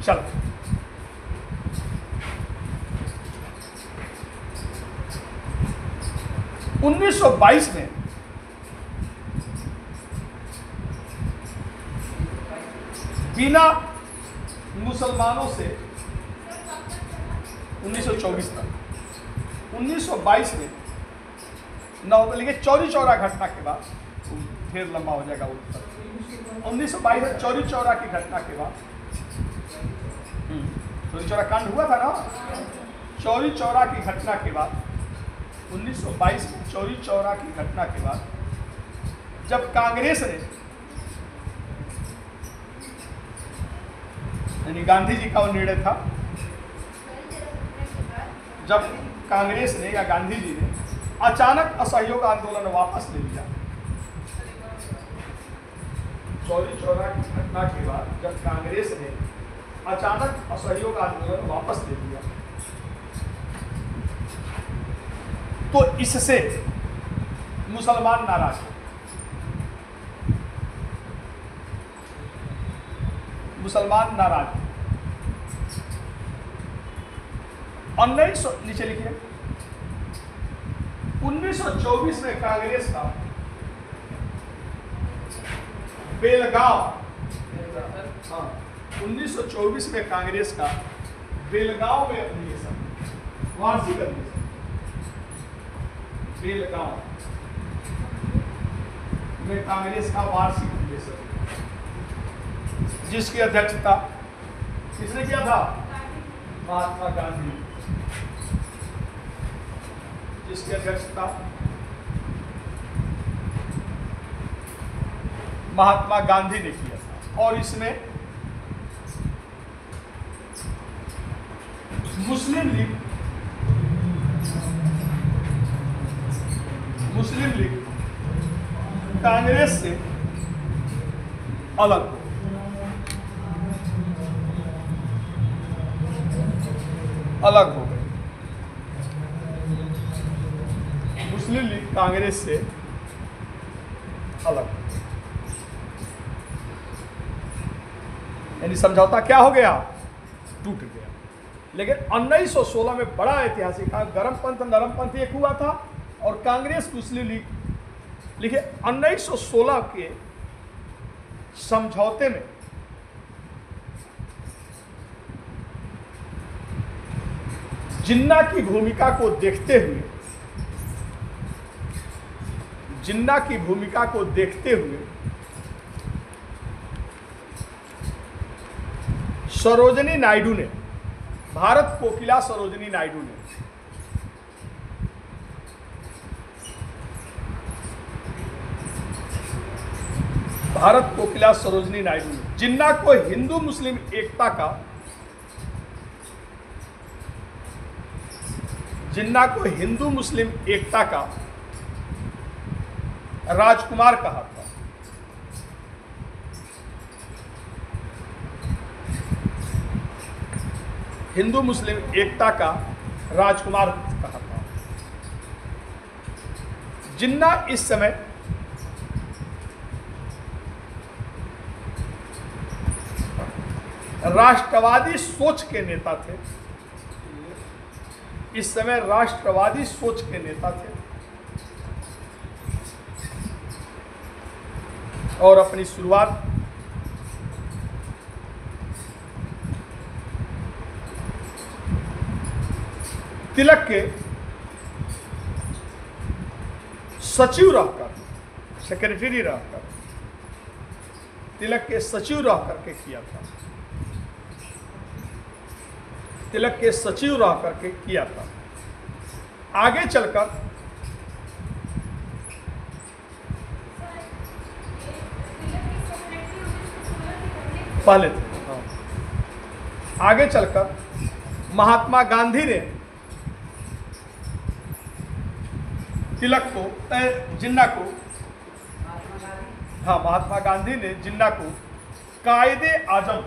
चला। 1922 में बिना मुसलमानों से 1924 तक, 1922 में लेकिन चौरी चौरा घटना के बाद, फिर लंबा हो जाएगा उत्तर। 1922 में चौरी चौरा की घटना के बाद, चौरी चौरा कांड हुआ था ना, चौरी चौरा की घटना के बाद 1922 में चौरी चौरा की घटना के बाद जब कांग्रेस ने, यानी गांधी जी का वो निर्णय था, जब कांग्रेस ने या गांधी जी ने अचानक असहयोग आंदोलन वापस ले लिया, चौरी चौरा की घटना के बाद जब कांग्रेस ने अचानक असहयोग आंदोलन वापस ले लिया, तो इससे मुसलमान नाराज थे। मुसलमान नाराज। 1900 नीचे लिखिए, 1924 में कांग्रेस का बेलगांव, हाँ 1924 में कांग्रेस का बेलगांव में अधिवेशन, वार्षिक अधिवेशन, बेलगांव में कांग्रेस का वार्षिक अधिवेशन, जिसकी अध्यक्षता किसने किया था, महात्मा गांधी, जिसकी अध्यक्षता महात्मा गांधी ने किया था। और इसमें मुस्लिम लीग कांग्रेस से अलग हो, अलग हो गए। मुस्लिम लीग कांग्रेस से अलग, यानी समझौता क्या हो गया, टूट गया। लेकिन 1916 में बड़ा ऐतिहासिक, गरम पंथ नरम पंथ एक हुआ था और कांग्रेस मुस्लिम लीग, लिखे 1916 के समझौते में जिन्ना की भूमिका को देखते हुए, जिन्ना की भूमिका को देखते हुए सरोजिनी नायडू ने, भारत कोकिला सरोजिनी नायडू ने भारत कोकिला सरोजनी नायडू ने जिन्ना को हिंदू मुस्लिम एकता का राजकुमार कहा था। हिंदू मुस्लिम एकता का राजकुमार कहा था। जिन्ना इस समय राष्ट्रवादी सोच के नेता थे। इस समय राष्ट्रवादी सोच के नेता थे और अपनी शुरुआत तिलक के सचिव रहकर, सेक्रेटरी रहकर, तिलक के सचिव रह करके किया था। तिलक के सचिव रह करके किया था। आगे चलकर पहले थे, आगे चलकर महात्मा गांधी ने तिलक को जिन्ना को, हाँ, महात्मा गांधी ने जिन्ना को कायदे आजम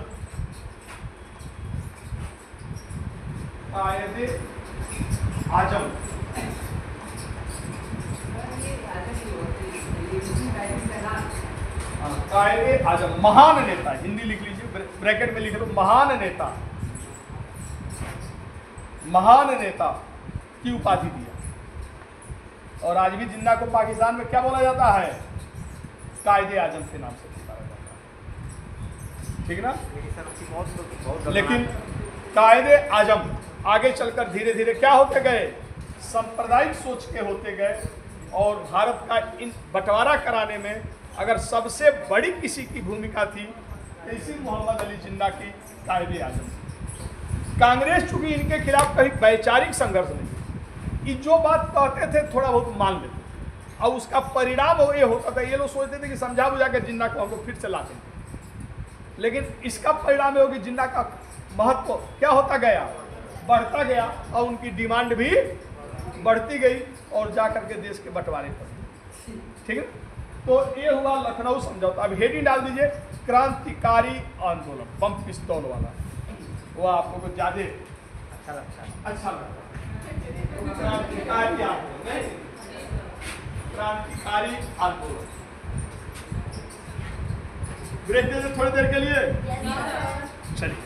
कायदे आजम महान नेता, हिंदी लिख लीजिए, ब्रैकेट में लिख लो, महान नेता की उपाधि दिया। और आज भी जिन्ना को पाकिस्तान में क्या बोला जाता है? कायदे आजम के नाम से पुकारा जाता है, ठीक ना। लेकिन कायदे आजम आगे चलकर धीरे धीरे क्या होते गए? सांप्रदायिक सोच के होते गए। और भारत का इन बंटवारा कराने में अगर सबसे बड़ी किसी की भूमिका थी, इसी मोहम्मद अली जिन्ना की, कायदे आजम। कांग्रेस चूंकि इनके खिलाफ कहीं वैचारिक संघर्ष नहीं, ये जो बात कहते थे थोड़ा बहुत मान लेते, और उसका परिणाम ये होता था, ये लोग सोचते थे कि समझा बुझा के जिन्ना को हम लोग फिर से लाते हैं। लेकिन इसका परिणाम ये हो कि जिन्ना का महत्व क्या होता गया? बढ़ता गया, और उनकी डिमांड भी बढ़ती गई और जाकर के देश के बंटवारे पर, ठीक है। तो ये हुआ लखनऊ समझौता। अब हेडिंग डाल दीजिए, क्रांतिकारी आंदोलन, बम पिस्तौल वाला, वो आप लोगों को ज्यादा अच्छा लगता। क्रांतिकारी आंदोलन। ब्रेक दे दे थोड़ी देर के लिए, चलिए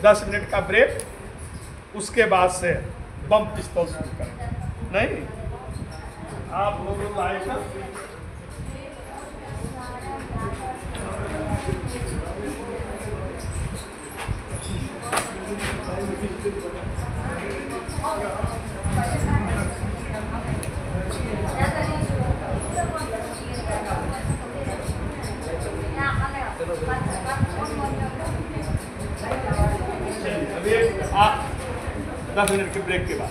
10 मिनट का ब्रेक, उसके बाद से बम पिस्तौल शुरू करेंगे। नहीं, आप लोग लाइक अभी 10 मिनट के ब्रेक के बाद